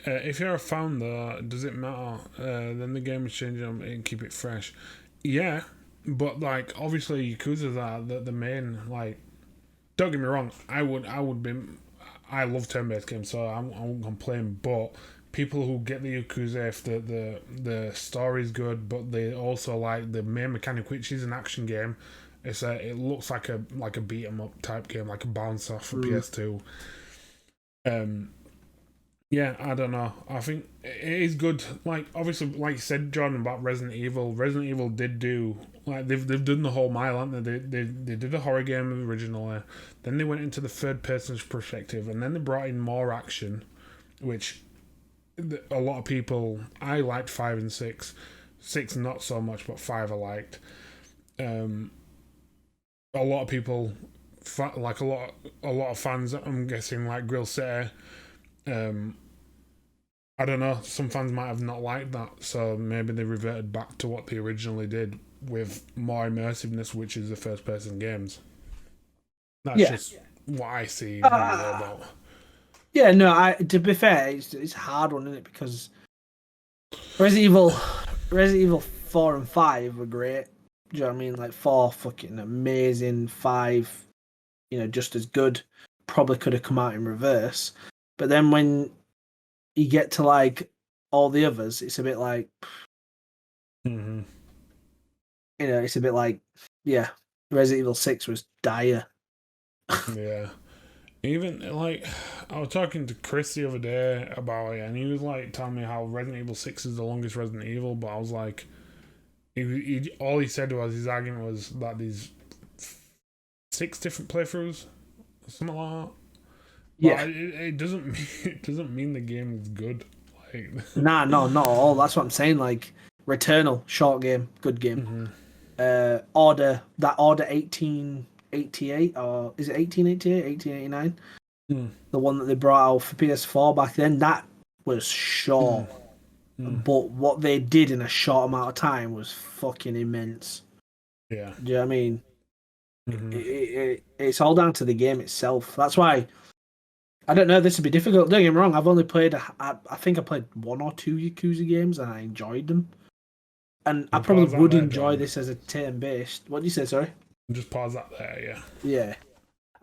If you're a fan, though, does it matter? Then the game is changing and keep it fresh. Yeah, but like obviously Yakuza's are the main. Like, don't get me wrong, I love turn-based games, so I won't complain. But people who get the Yakuza, if the story's good, but they also like the main mechanic, which is an action game. It looks like a beat 'em up type game, like a bounce off for PS2. Yeah, I don't know. I think it is good. Like, obviously, like you said, John, about Resident Evil. Resident Evil did do, like, they've done the whole mile, haven't they? They did a horror game originally. Then they went into the third person's perspective, and then they brought in more action, which a lot of people. I liked 5 and 6, 6 not so much, but 5 I liked. A lot of people, like a lot of fans, I'm guessing, like Grill City. I don't know, some fans might have not liked that, so maybe they reverted back to what they originally did with more immersiveness, which is the first-person games. That's just what I see about.
Yeah, no, to be fair, it's a hard one, isn't it? Because Resident Evil 4 and 5 were great. Do you know what I mean? Like 4 fucking amazing, 5, just as good. Probably could have come out in reverse. But then when you get to like all the others, it's a bit like, it's a bit like, Resident Evil 6 was dire.
Yeah. Even, like, I was talking to Chris the other day about it, and he was, like, telling me how Resident Evil 6 is the longest Resident Evil, but I was like, all he said was, his argument was that there's 6 different playthroughs, something like that.
Yeah.
But it doesn't mean the game is good. Like,
no, not at all. That's what I'm saying. Like, Returnal, short game, good game. Order 1888, or is it 1888, 1889? The one that they brought out for PS4 back then, that was short. But what they did in a short amount of time was fucking immense.
Yeah.
Do you know what I mean? It's all down to the game itself. That's why, I don't know, this would be difficult. Don't get me wrong, I've only played, I think I played 1 or 2 Yakuza games and I enjoyed them. And I probably would enjoy this as a turn-based. What did you say, sorry?
Just pause that there, yeah.
Yeah.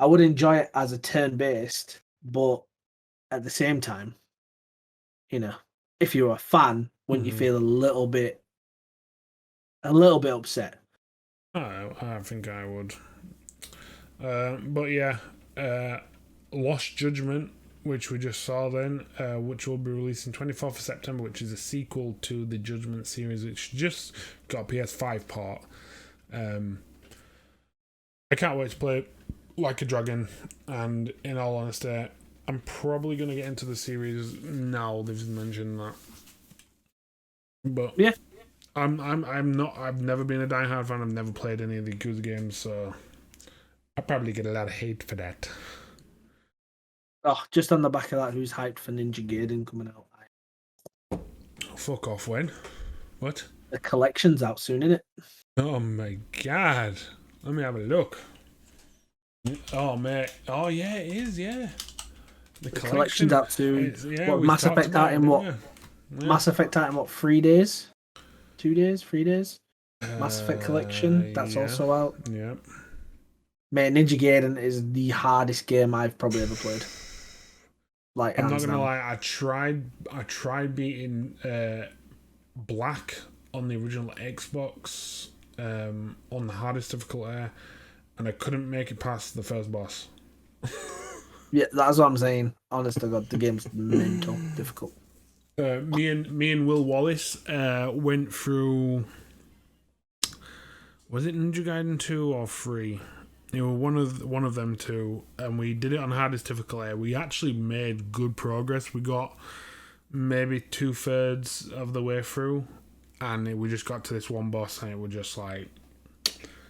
I would enjoy it as a turn-based, but at the same time, if you're a fan, wouldn't you feel a little bit upset?
I think I would. But yeah, Lost Judgment, which we just saw then, which will be released in 24th of September, which is a sequel to the Judgment series, which just got a PS5 part. I can't wait to play it like a dragon, and in all honesty, I'm probably going to get into the series now they've mentioned that. But
yeah,
I've never been a diehard fan. I've never played any of the Yakuza games, so I probably get a lot of hate for that.
Oh, just on the back of that, who's hyped for Ninja Gaiden coming out?
Fuck off, when? What?
The collection's out soon, isn't it?
Oh my god. Let me have a look. Oh, mate. Oh, yeah, it is, yeah. The
collection's out soon.
Yeah,
Mass Effect out in what? Yeah. Mass Effect out in what, 3 days? 2 days? 3 days? Mass Effect Collection, that's also out.
Yeah.
Mate, Ninja Gaiden is the hardest game I've probably ever played. Like,
I'm not gonna lie, I tried beating Black on the original Xbox on the hardest difficulty, and I couldn't make it past the first boss.
Yeah, that's what I'm saying. Honest to God, the game's mental difficult.
Me and Will Wallace went through. Was it Ninja Gaiden 2 or 3? It was one of them two, and we did it on hardest difficulty. We actually made good progress. We got maybe 2/3 of the way through, and we just got to this one boss, and it was just like,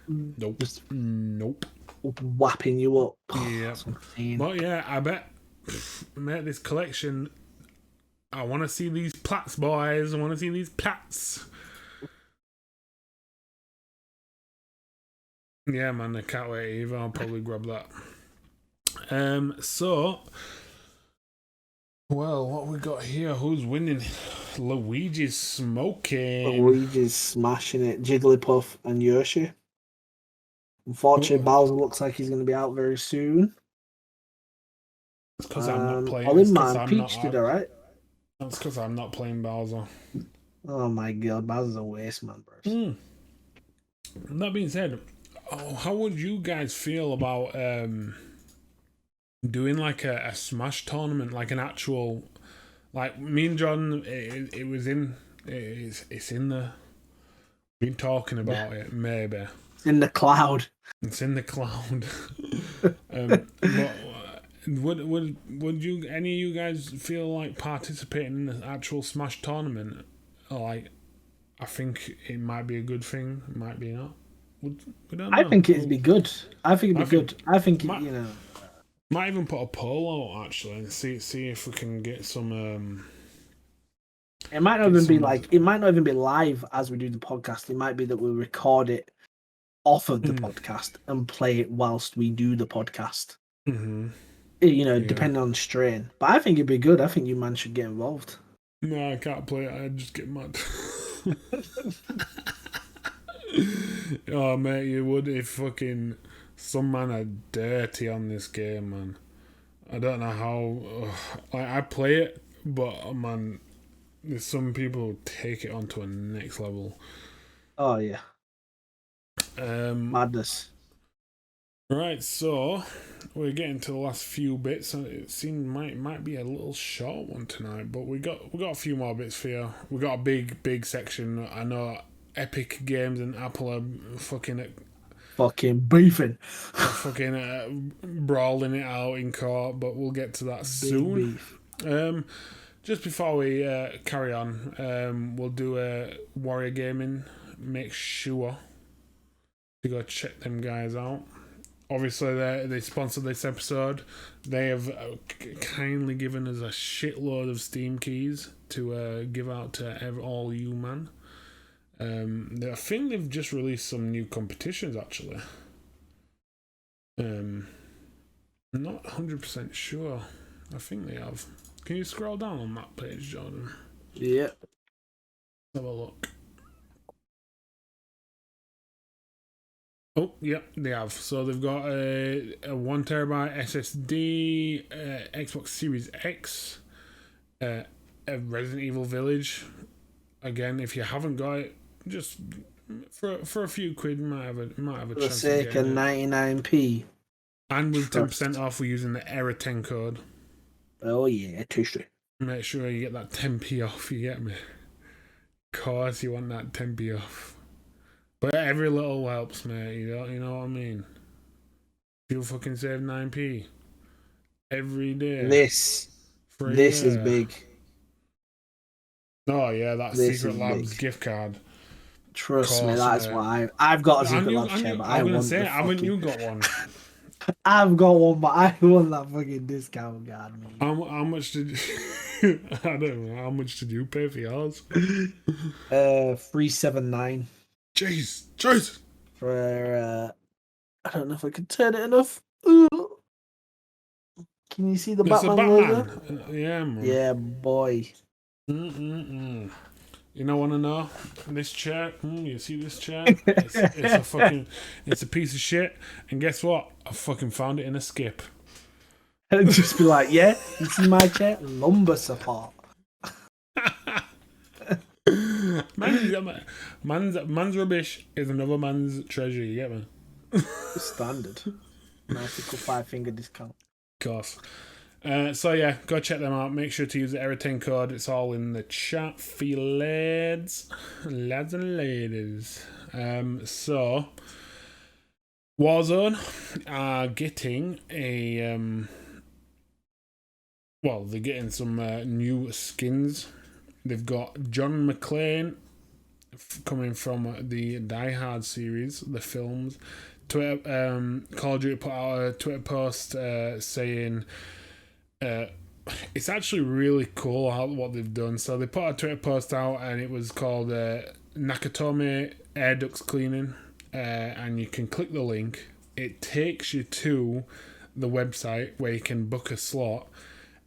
nope, nope,
whapping you up.
Yeah, but yeah, I bet, mate, this collection. I want to see these plats, boys. I want to see these plats. Yeah, man, I can't wait either. I'll probably grab that. So, well, what we got here? Who's winning? Luigi's smoking.
Luigi's smashing it. Jigglypuff and Yoshi. Unfortunately, Bowser looks like he's going to be out very soon.
It's because I'm not playing.
Ollie Man, Peach did alright.
That's because I'm not playing Bowser.
Oh my god, Bowser's a waste, man, bro.
That being said, how would you guys feel about doing like a Smash tournament, like an actual, like me and John, it's in the, been talking about it, maybe.
It's in the cloud.
It's in the cloud. But would you, any of you guys feel like participating in the actual Smash tournament? Like, I think it might be a good thing. It might be not. We don't know.
I think it'd be good. I think it'd be good. I think
might even put a poll out actually and see if we can get some.
It might not even be it might not even be live as we do the podcast. It might be that we record it off of the podcast and play it whilst we do the podcast.
Mm-hmm.
Depending on the strain. But I think it'd be good. I think you man should get involved.
No, I can't play it. I just get mad. Oh, mate, you would if fucking some man are dirty on this game, man. I don't know how. I play it, but man, there's some people take it onto a next level.
Oh yeah. Madness.
Right, so we're getting to the last few bits, and it seemed might be a little short one tonight, but we got a few more bits for you. We got a big section. I know Epic Games and Apple are fucking
beefing,
fucking brawling it out in court, but we'll get to that soon. Just before we carry on, we'll do a Warrior Gaming. Make sure to go check them guys out. Obviously, they sponsored this episode. They have kindly given us a shitload of Steam keys to give out to all you, man. I think they've just released some new competitions, actually. Not 100% sure. I think they have. Can you scroll down on that page, Jordan?
Yeah.
Have a look. Oh, yep, they have. So they've got a 1 terabyte SSD, Xbox Series X, a Resident Evil Village. Again, if you haven't got it, just for a few quid, you might have a chance. For the
sake of 99p.
And with 10% off, we're using the Error 10 code.
Oh yeah, tasty.
Make sure you get that 10p off. You get me? Of course, you want that 10p off. But every little helps, mate. You know what I mean? You'll fucking save 9p every day.
This is big.
Oh yeah, that Secret Labs big gift card.
Trust me, that's why I've got a Secret Labs chair. But I'm gonna say,
haven't you got one?
I've got one, but I want that fucking discount card.
How much did you... I don't know. How much did you pay for yours?
$379.
Jeez.
For I don't know if I can turn it enough. Ooh. Can you see the Batman logo?
Yeah, man.
Yeah, boy.
You don't want to know this chair? You see this chair? It's a piece of shit. And guess what? I fucking found it in a skip.
And just be like, yeah, you see my chair? Lumbar support.
Man's rubbish is another man's treasure. You get me?
Standard. Nice little 5-finger discount.
Of course. So yeah, go check them out. Make sure to use the Error 10 code. It's all in the chat for you lads and ladies. So Warzone are getting a they're getting some new skins. They've got John McClane coming from the Die Hard series, the films. Twitter, Call of Duty put out a Twitter post saying it's actually really cool what they've done. So they put a Twitter post out and it was called Nakatomi Air Ducts Cleaning, and you can click the link. It takes you to the website where you can book a slot.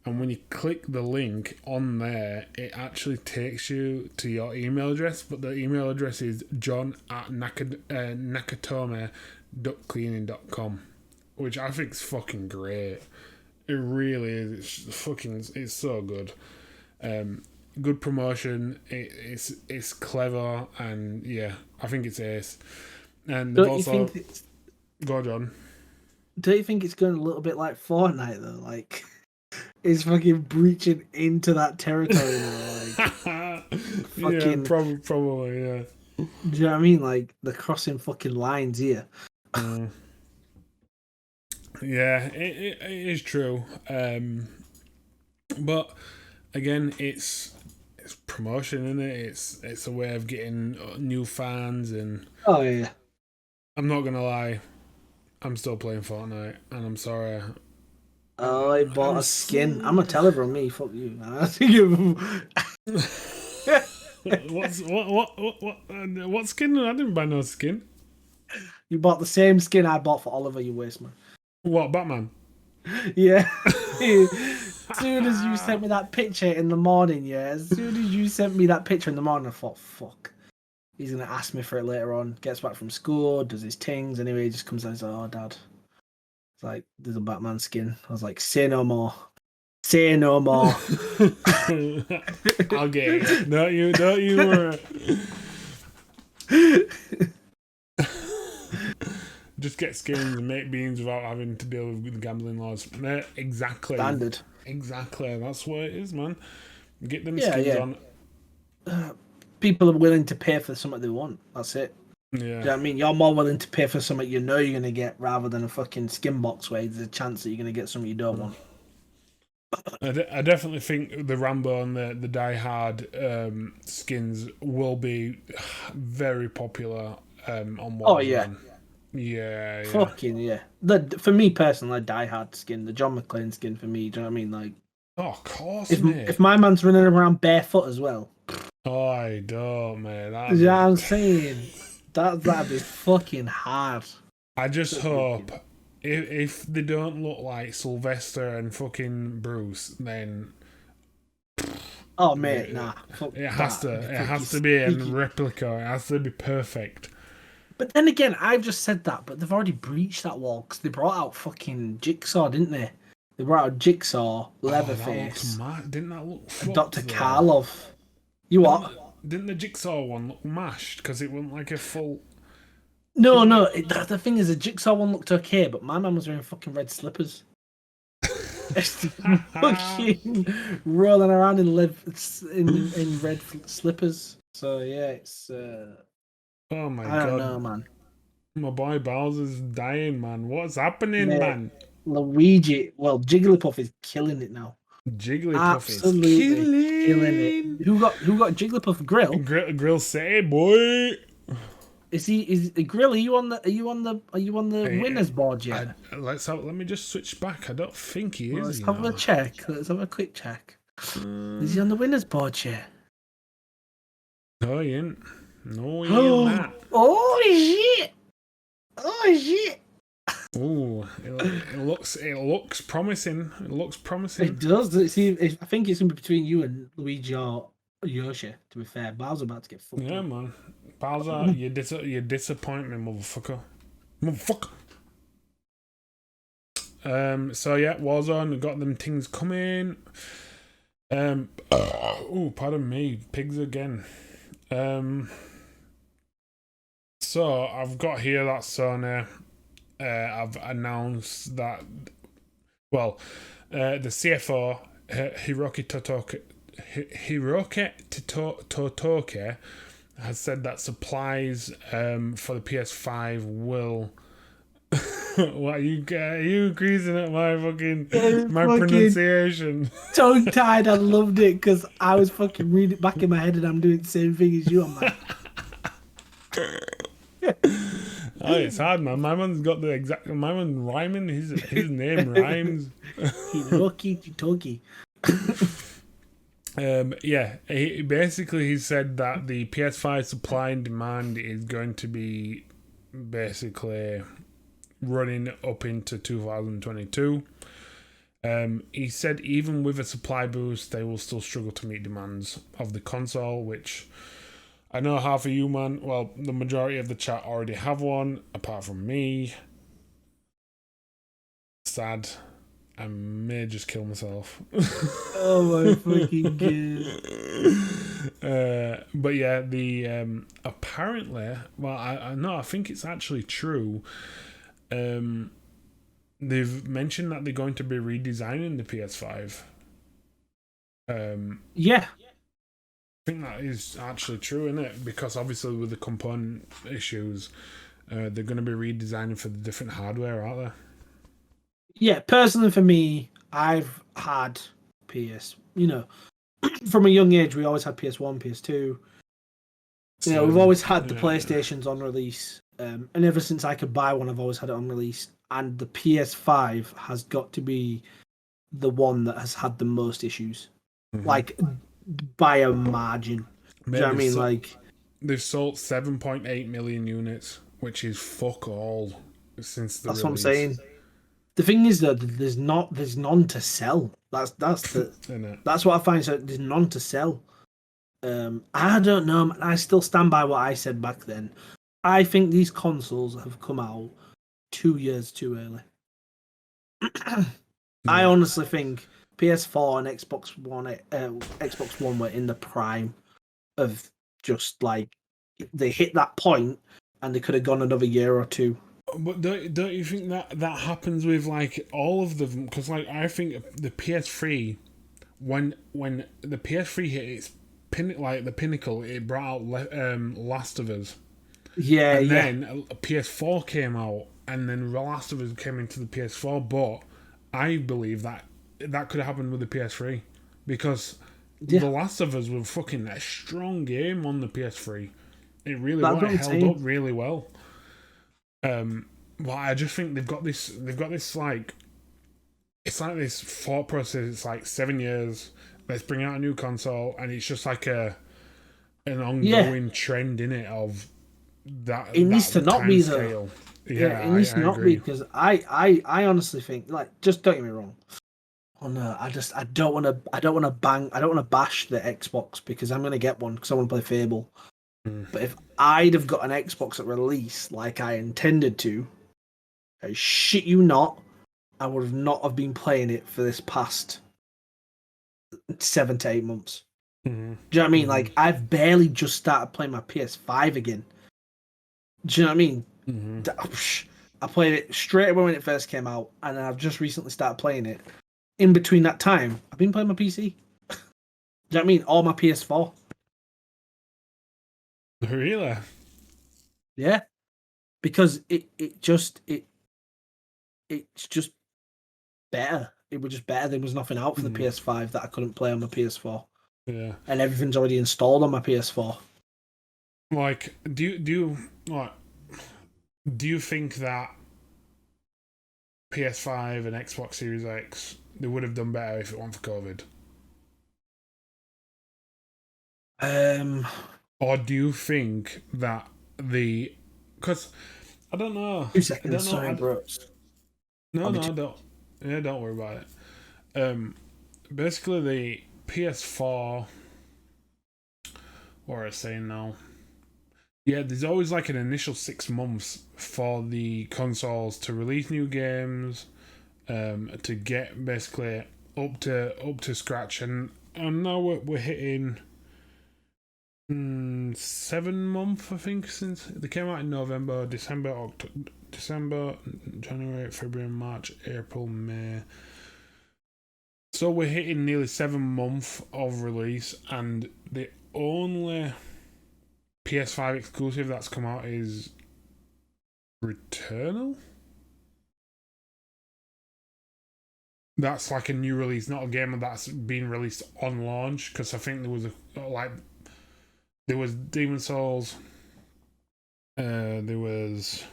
And when you click the link on there, it actually takes you to your email address. But the email address is john@nakatomi.cleaning.com, which I think is fucking great. It really is. It's so good. Good promotion. It's clever, and yeah, I think it's ace. And they've also... Go on.
Don't you think it's going a little bit like Fortnite though? Like... Is fucking breaching into that territory now, like
fucking... Yeah, probably, yeah.
Do you know what I mean? Like they're crossing fucking lines here.
Yeah, it is true. But again, it's it's promotion, isn't it? It's a way of getting new fans, and
Oh yeah.
I'm not gonna lie, I'm still playing Fortnite, and I'm sorry.
Oh, I bought a skin. I'm gonna tell everyone me. Fuck you.
What skin? I didn't buy no skin.
You bought the same skin I bought for Oliver, you waste man.
What, Batman?
Yeah. As soon as you sent me that picture in the morning, yeah. As soon as you sent me that picture in the morning, I thought, fuck. He's gonna ask me for it later on. Gets back from school, does his things. Anyway, he just comes out and says, "Oh, Dad, it's like there's a Batman skin." I was like, "Say no more. Say no more."
I'll get it. Don't you worry. Just get skins and make beans without having to deal with the gambling laws. Exactly.
Standard.
Exactly. That's what it is, man. Get them skins on.
People are willing to pay for something they want. That's it.
Yeah.
Do you know what I mean? You're more willing to pay for something you know you're going to get rather than a fucking skin box where there's a chance that you're going to get something you don't want.
I definitely think the Rambo and the Die Hard skins will be very popular on Warzone.
Oh, yeah.
Yeah.
Fucking yeah. For me personally, Die Hard skin, the John McClane skin for me, do you know what I mean? Like,
oh, of course,
if my man's running around barefoot as well.
Oh, I don't, man.
You know what I'm saying? That'd be fucking hard.
I just hope if they don't look like Sylvester and fucking Bruce, then
oh mate, nah.
It has to be a replica. It has to be perfect.
But then again, I've just said that, but they've already breached that wall because they brought out fucking Jigsaw, didn't they? They brought out Jigsaw, Leatherface,
didn't that look
and Dr. Karlov. You what?
Didn't the Jigsaw one look mashed because it wasn't like a full?
No. The thing is, the Jigsaw one looked okay, but my man was wearing fucking red slippers. Fucking rolling around in red slippers. So yeah, it's.
Oh my god!
I don't know, man.
My boy Bowser's dying, man. What's happening, man?
Luigi, well, Jigglypuff is killing it now.
Absolutely is
killing it. Who got Jigglypuff? Grill.
Grill say, boy.
Is Grill? Are you on the winners board yet?
Let me just switch back. I don't think he is.
Let's have a check. Let's have a quick check. Is he on the winners board yet?
No, he ain't. No, he ain't.
Oh shit! Oh shit!
Oh, it looks promising. It looks promising.
It does. I think it's going to be between you and Luigi or Yoshi. To be fair, Bowser's about to get fucked.
Yeah, man. Bowser, you disappoint me, motherfucker. So yeah, Warzone got them things coming. Pardon me, pigs again. So I've got here that Sony. I've announced that. Well, the CFO Hiroki Totoke has said that supplies for the PS5 will. What are you greasing at my pronunciation?
Tongue tied. I loved it because I was fucking reading it back in my head and I'm doing the same thing as you. I'm like.
Oh, it's hard, man. My man's got the exact. My man's rhyming. His name rhymes.
Hiroki Totoki.
He said that the PS5 supply and demand is going to be basically running up into 2022. He said even with a supply boost, they will still struggle to meet demands of the console, which I know half of you, man. Well, the majority of the chat already have one, apart from me. Sad. I may just kill myself.
Oh my fucking
god. But yeah, the apparently, well, I think it's actually true. They've mentioned that they're going to be redesigning the PS5.
Yeah.
I think that is actually true, isn't it? Because obviously with the component issues, they're going to be redesigning for the different hardware, aren't they?
Yeah, personally for me, I've had PS. from a young age, we always had PS1, PS2. We've always had the PlayStations on release, and ever since I could buy one, I've always had it on release. And the PS5 has got to be the one that has had the most issues, like by a margin. Do you know what I mean? Like
they've sold 7.8 million units, which is fuck all since the release.
That's what I'm saying. The thing is that there's none to sell. That's that's what I find. So there's none to sell. I don't know. I still stand by what I said back then. I think these consoles have come out 2 years too early. I honestly think PS4 and Xbox One were in the prime of just like they hit that point and they could have gone another year or two.
But don't you think that happens with like all of them? Because like I think the PS3, when the PS3 hit its the pinnacle, it brought out Last of Us.
Yeah,
and then PS4 came out, and then Last of Us came into the PS4. But I believe that could have happened with the PS3 because The Last of Us was fucking a strong game on the PS3. It really held up really well. But I just think they've got this like it's like this thought process. It's like 7 years. Let's bring out a new console, and it's just like an ongoing trend in it of that.
It needs to not be
though.
Yeah, it needs to not be because I honestly think like just don't get me wrong. Oh no, I don't want to bash the Xbox because I'm gonna get one because I want to play Fable. But if I'd have got an Xbox at release like I intended to, I shit you not, I would have not have been playing it for this past 7 to 8 months. Do you know what I mean? Like I've barely just started playing my PS5 again. Do you know what I mean? I played it straight away when it first came out, and I've just recently started playing it. In between that time, I've been playing my PC. Do you know what I mean? Or my PS4.
Really?
Yeah, because it's just better. It was just better. There was nothing out for the PS5 that I couldn't play on my PS4.
Yeah,
and everything's already installed on my PS4.
Like, do you think that PS5 and Xbox Series X they would have done better if it weren't for COVID? Or do you think that because I don't know.
2 seconds, sorry, bro.
No, don't. Yeah, don't worry about it. Basically, the PS4. What are I saying now? Yeah, there's always like an initial 6 months for the consoles to release new games, to get basically up to scratch, and now we're hitting 7 months, I think, since they came out in November, December, January, February, March, April, May. So we're hitting nearly 7 months of release, and the only PS5 exclusive that's come out is Returnal. That's like a new release, not a game that's been released on launch. Because I think there was Demon Souls. There was.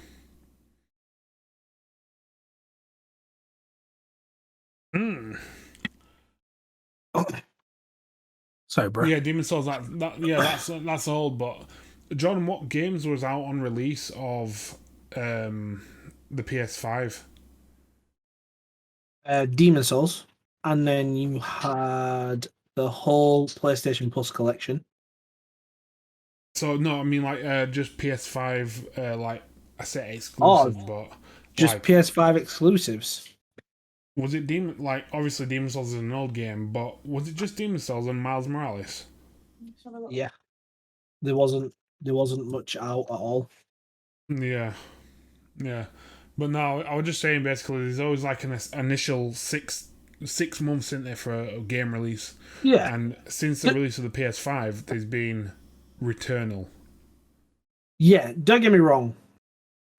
Sorry, bro.
Yeah, Demon Souls. That's old. But John, what games was out on release of the PS5?
Demon Souls, and then you had the whole PlayStation Plus collection.
So no, I mean like just PS5. Like I said, exclusive, but
just like, PS5 exclusives.
Was it Demon? Like obviously, Demon Souls is an old game, but was it just Demon Souls and Miles Morales?
Yeah, there wasn't much out at all.
Yeah. But no, I was just saying basically, there's always like an initial six months in there for a game release.
Yeah.
And since the release of the PS5, there's been Returnal.
Yeah, don't get me wrong.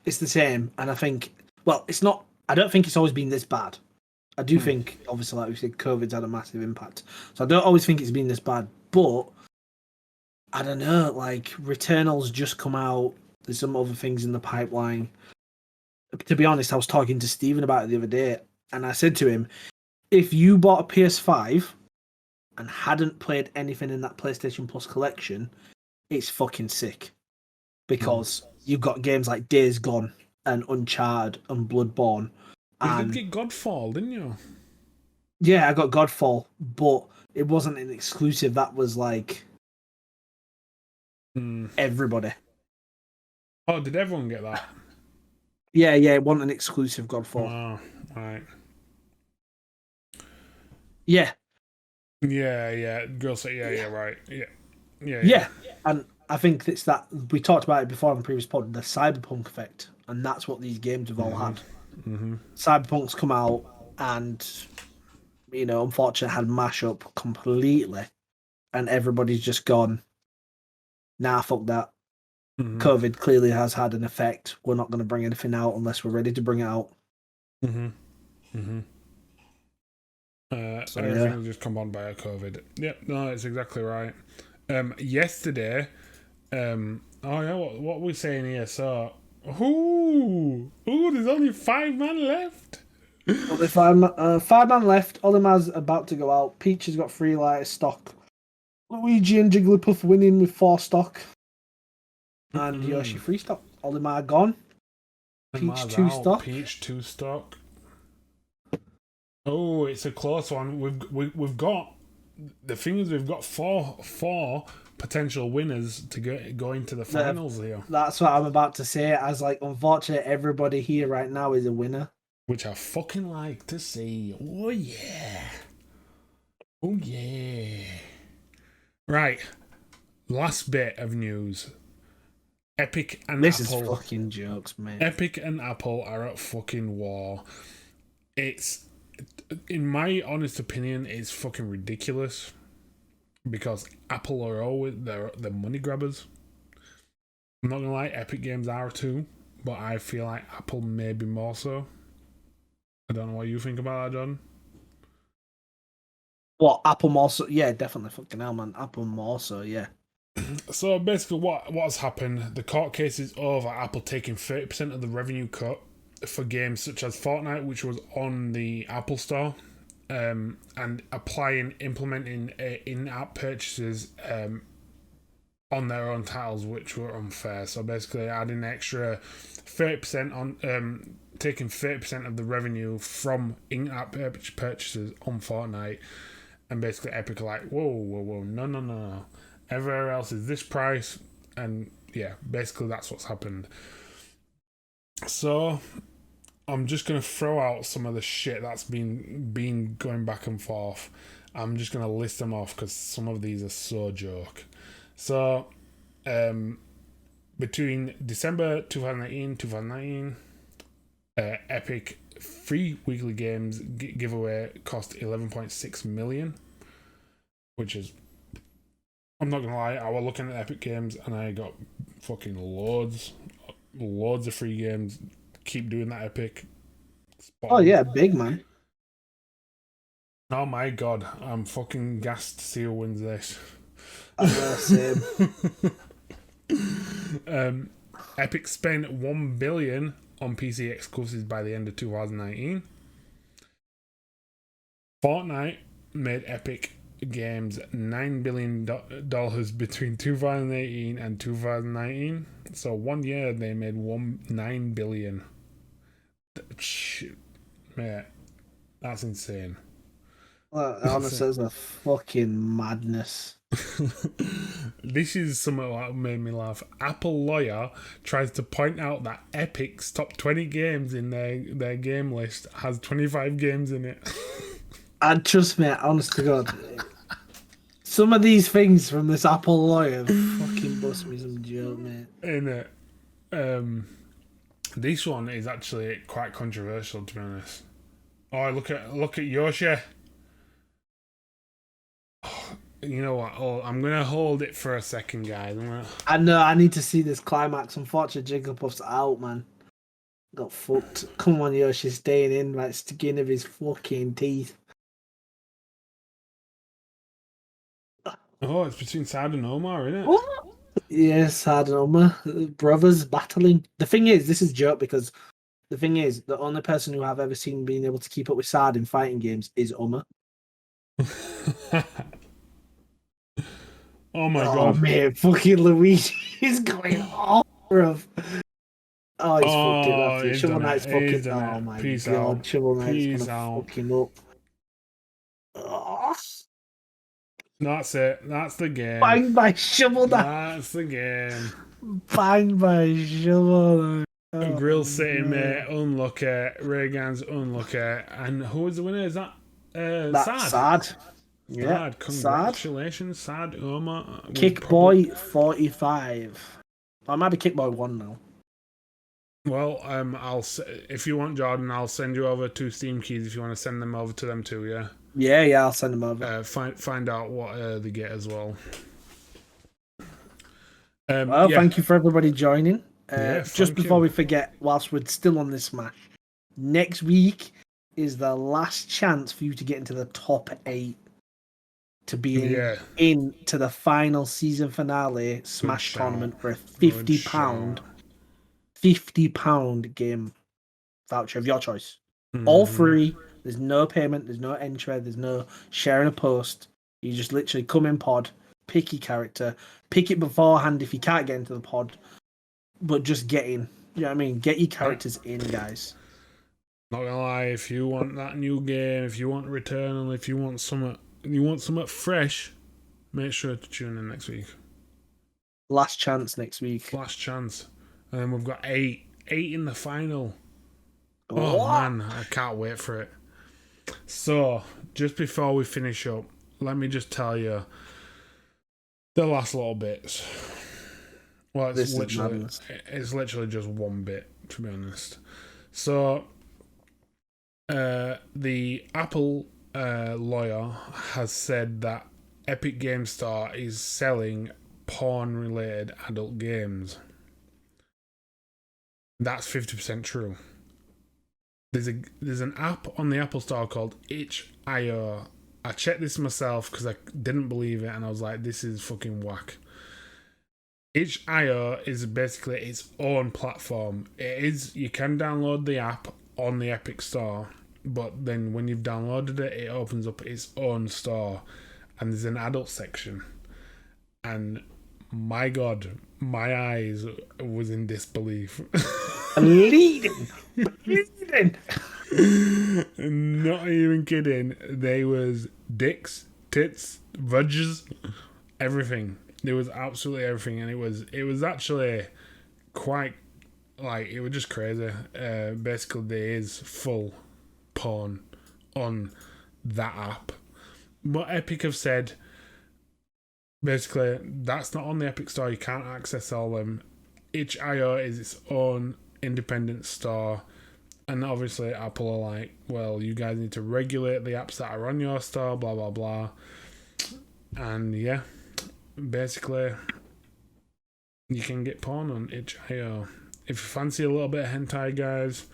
It's the same, and I think, well, it's not. I don't think it's always been this bad. I do think, obviously, like we said, COVID's had a massive impact. So I don't always think it's been this bad, but I don't know, like Returnal's just come out. There's some other things in the pipeline. To be honest, I was talking to Stephen about it the other day, and I said to him, if you bought a PS5 and hadn't played anything in that PlayStation Plus collection, it's fucking sick. Because you've got games like Days Gone and Uncharted and Bloodborne.
You did get Godfall, didn't you?
Yeah, I got Godfall, but it wasn't an exclusive. That was like everybody.
Oh, did everyone get that?
Yeah, it wasn't an exclusive Godfall.
Oh, right.
Yeah.
Yeah. Girl said, yeah, right.
Yeah. And I think it's that we talked about it before on the previous pod, the cyberpunk effect, and that's what these games have all had. Cyberpunk's come out, and unfortunately, had mashup completely, and everybody's just gone. Nah, fuck that. COVID clearly has had an effect. We're not going to bring anything out unless we're ready to bring it out.
Everything just come on by COVID. Yep, no, it's exactly right. Yesterday, what were we saying here? So, there's only 5 man left.
Only 5 man left. Olimar's about to go out. Peach has got 3 lighter stock. Luigi and Jigglypuff winning with 4 stock. And Yoshi 3 stock. Olimar gone. Peach 2 stock.
Peach 2 stock. Oh, it's a close one. We've got the thing is we've got four potential winners to go into the finals here.
That's what I'm about to say. As unfortunately, everybody here right now is a winner,
which I fucking like to see. Oh yeah. Right, last bit of news. Epic and
this
Apple.
This is fucking jokes, man.
Epic and Apple are at fucking war. It's, in my honest opinion, it's fucking ridiculous. Because Apple are always they're money grabbers. I'm not gonna lie, Epic Games are too, but I feel like Apple maybe more so. I don't know what you think about that, John.
What, Apple more so? Yeah, definitely, fucking hell, man. Apple more so, yeah.
So basically, what has happened? The court case is over. Apple taking 30% of the revenue cut for games such as Fortnite, which was on the Apple Store. And implementing in-app purchases on their own titles, which were unfair. So basically, adding an extra 30% on, taking 30% of the revenue from in-app purchases on Fortnite, and basically Epic are like, whoa, no. Everywhere else is this price, and yeah, basically that's what's happened. So I'm just going to throw out some of the shit that's been going back and forth. I'm just going to list them off because some of these are so joke. So, between December 2019, Epic free weekly games giveaway cost 11.6 million, which is, I'm not going to lie, I was looking at Epic Games and I got fucking loads of free games. Keep doing that, Epic.
Oh yeah, big man.
Oh my god, I'm fucking gassed to see who wins this.
Same.
Epic spent $1 billion on PC exclusives by the end of 2019. Fortnite made Epic Games $9 billion between 2018 and 2019. So 1 year they made $9 billion. Shit, mate, that's insane.
Well, honestly, it's a fucking madness.
This is something that made me laugh. Apple lawyer tries to point out that Epic's top 20 games in their game list has 25 games in it.
And trust me, honest to God, some of these things from this Apple lawyer fucking bust me some joke, mate.
In it, this one is actually quite controversial, to be honest. Oh, look at Yoshi. Oh, you know what? Oh, I'm gonna hold it for a second, guys.
I know. I need to see this climax. Unfortunately, Jigglypuff's out, man. got fucked. Come on, Yoshi's staying in like skin of his fucking teeth.
Oh, it's between Sad and Omar, isn't it?
What? Yes, I don't know. Brothers battling. The thing is, this is a joke because the thing is, the only person who I've ever seen being able to keep up with Sad in fighting games is Uma.
Oh my god.
Man, fucking Luigi is going off, bruv. Oh, he's fucked it, left. Shovel Knight's fucking. Oh my
Peace
god,
out.
Shovel Knight's
Peace
gonna
out.
fuck him up. Oh.
That's it. That's the game.
Bang by Shovel Knight.
That's the game.
Bang by Shovel Knight. Oh,
Grill City, mate. Unlucky. Reagan's unlucky. And who was the winner? Is that
that's
Sad?
Sad. Yeah,
congratulations, Sad. Omar.
Kickboy 45. I might be Kickboy 1 now.
Well, if you want, Jordan, I'll send you over 2 Steam keys if you want to send them over to them too. Yeah.
Yeah, I'll send them over.
Find out what they get as well.
Thank you for everybody joining. Just before we forget, whilst we're still on this Smash, next week is the last chance for you to get into the top 8 to be into the final season finale Smash tournament for a £50 game voucher of your choice. All free. There's no payment. There's no entry. There's no sharing a post. You just literally come in pod, pick your character, pick it beforehand if you can't get into the pod, but just get in. You know what I mean? Get your characters in, guys.
Not gonna lie, if you want that new game, if you want Returnal, if you want something fresh, make sure to tune in next week.
Last chance next week.
Last chance. And then we've got 8 in the final. Oh man, I can't wait for it. So, just before we finish up, let me just tell you the last little bits. Well, it's literally just one bit, to be honest. So, the Apple lawyer has said that Epic Game Store is selling porn-related adult games. That's 50% true. There's an app on the Apple Store called itch.io. I checked this myself because I didn't believe it, and I was like, this is fucking whack. Itch.io is basically its own platform. You can download the app on the Epic Store, but then when you've downloaded it, it opens up its own store, and there's an adult section. And my God, my eyes was in disbelief.
Bleeding.
Not even kidding. There was dicks, tits, vudges, everything. There was absolutely everything, and it was actually quite it was just crazy. Basically, there is full porn on that app. What Epic have said, basically, that's not on the Epic Store. You can't access all them. Itch.io is its own independent store, and obviously Apple are like, well, you guys need to regulate the apps that are on your store, blah blah blah. And yeah, basically you can get porn on itch.io. If you fancy a little bit of hentai, guys,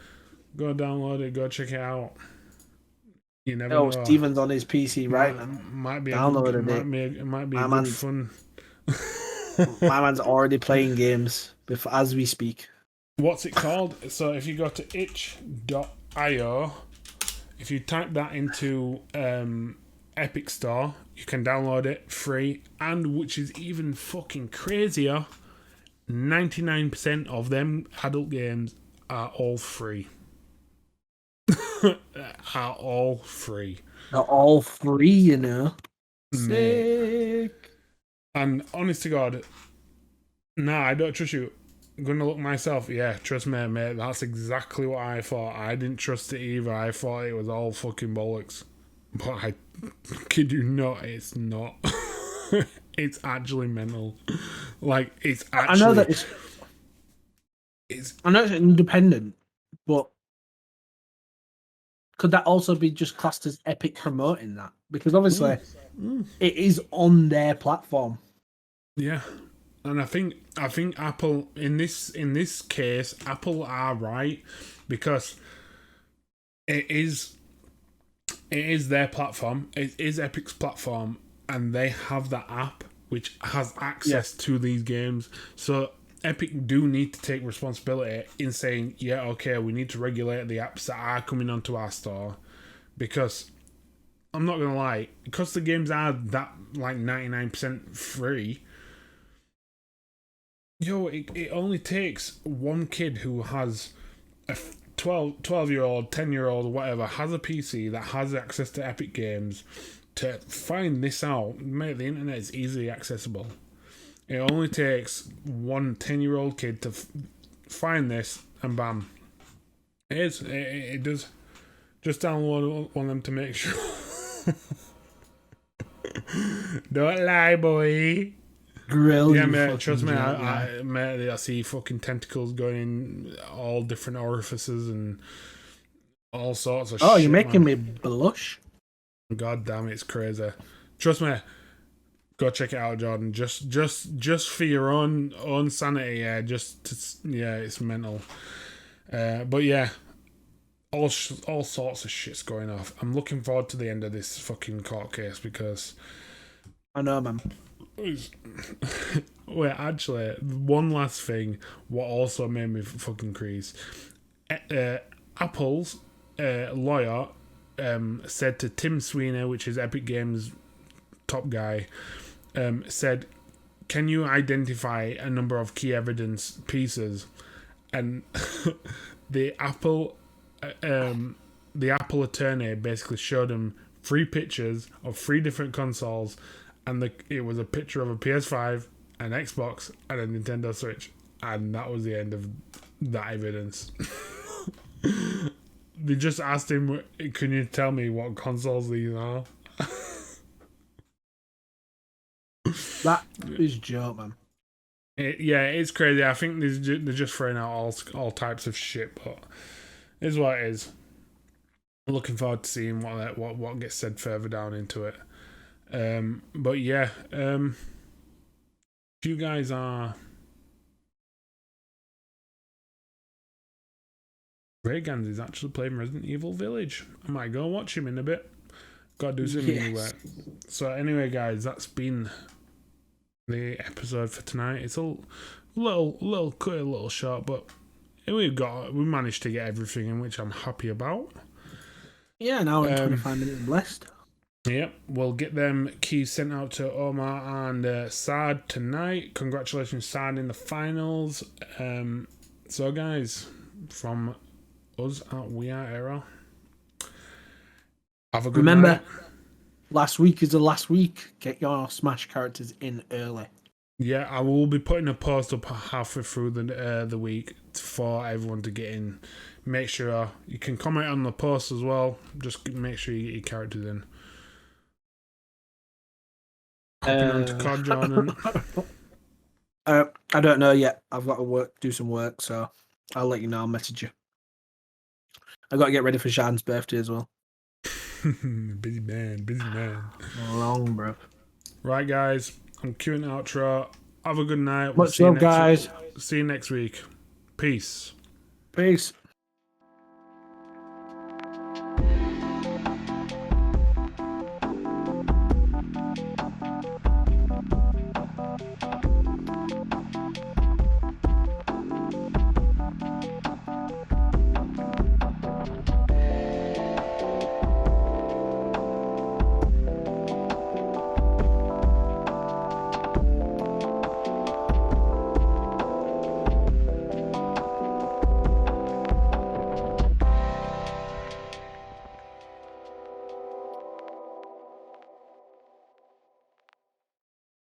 go download it, go check it out. You never know.
Steven's on his PC right now.
Might be good fun.
My man's already playing games as we speak.
What's it called? So if you go to itch.io, if you type that into Epic Store, you can download it free, and which is even fucking crazier, 99% of them adult games are all free. Are all free.
They're all free, you know. Sick.
And honest to God, I don't trust you. I'm gonna look myself. Yeah, trust me, mate. That's exactly what I thought. I didn't trust it either. I thought it was all fucking bollocks. But I kid you not, it's not. It's actually mental. It's actually.
I know that I know it's independent, but could that also be just classed as Epic promoting that? Because obviously, it is on their platform.
Yeah. And I think Apple in this case, Apple are right, because it is their platform, it is Epic's platform, and they have that app which has access to these games. So Epic do need to take responsibility in saying, yeah, okay, we need to regulate the apps that are coming onto our store, because I'm not gonna lie, because the games are that like 99% free. It only takes one kid who has a 12-year-old, 10-year-old, whatever, has a PC that has access to Epic Games to find this out. Mate, the internet is easily accessible. It only takes one 10-year-old kid to find this, and bam. It does. Just download one of them to make sure. Don't lie, boy.
Grill,
yeah, mate, trust me, I see fucking tentacles going in all different orifices and all sorts of shit.
Oh, you're making me blush.
God damn, it's crazy. Trust me, go check it out, Jordan. Just for your own sanity, yeah. It's mental. But yeah, all sorts of shit's going off. I'm looking forward to the end of this fucking court case, because
I know, man.
Wait, actually, one last thing. What also made me fucking crease. Apple's lawyer said to Tim Sweeney, which is Epic Games' top guy, said, "Can you identify a number of key evidence pieces?" And the Apple attorney basically showed him 3 pictures of 3 different consoles. And it was a picture of a PS5, an Xbox, and a Nintendo Switch. And that was the end of that evidence. They just asked him, "Can you tell me what consoles these are?"
That is a joke, man.
It's crazy. I think they're just throwing out all types of shit, but it's what it is. I'm looking forward to seeing what gets said further down into it. But yeah, if you guys are Reagans is actually playing Resident Evil Village. I might go and watch him in a bit. Gotta do some work. So anyway, guys, that's been the episode for tonight. It's a little cut, a little short, but we managed to get everything in, which I'm happy about.
Yeah, an hour and 25 minutes blessed.
Yep, we'll get them keys sent out to Omar and Saad tonight. Congratulations, Saad, in the finals. So, guys, from us at We Are Error, have a good night.
Last week is the last week. Get your Smash characters in early.
Yeah, I will be putting a post up halfway through the week for everyone to get in. Make sure you can comment on the post as well. Just make sure you get your characters in. Hopping on to COD, Jordan.
I don't know yet. I've got to do some work, so I'll let you know. I'll message you. I've got to get ready for Sean's birthday as well.
Busy man.
Long, bro.
Right, guys. I'm queuing the outro. Have a good night.
What's up, guys?
See you next week. Peace.
Peace.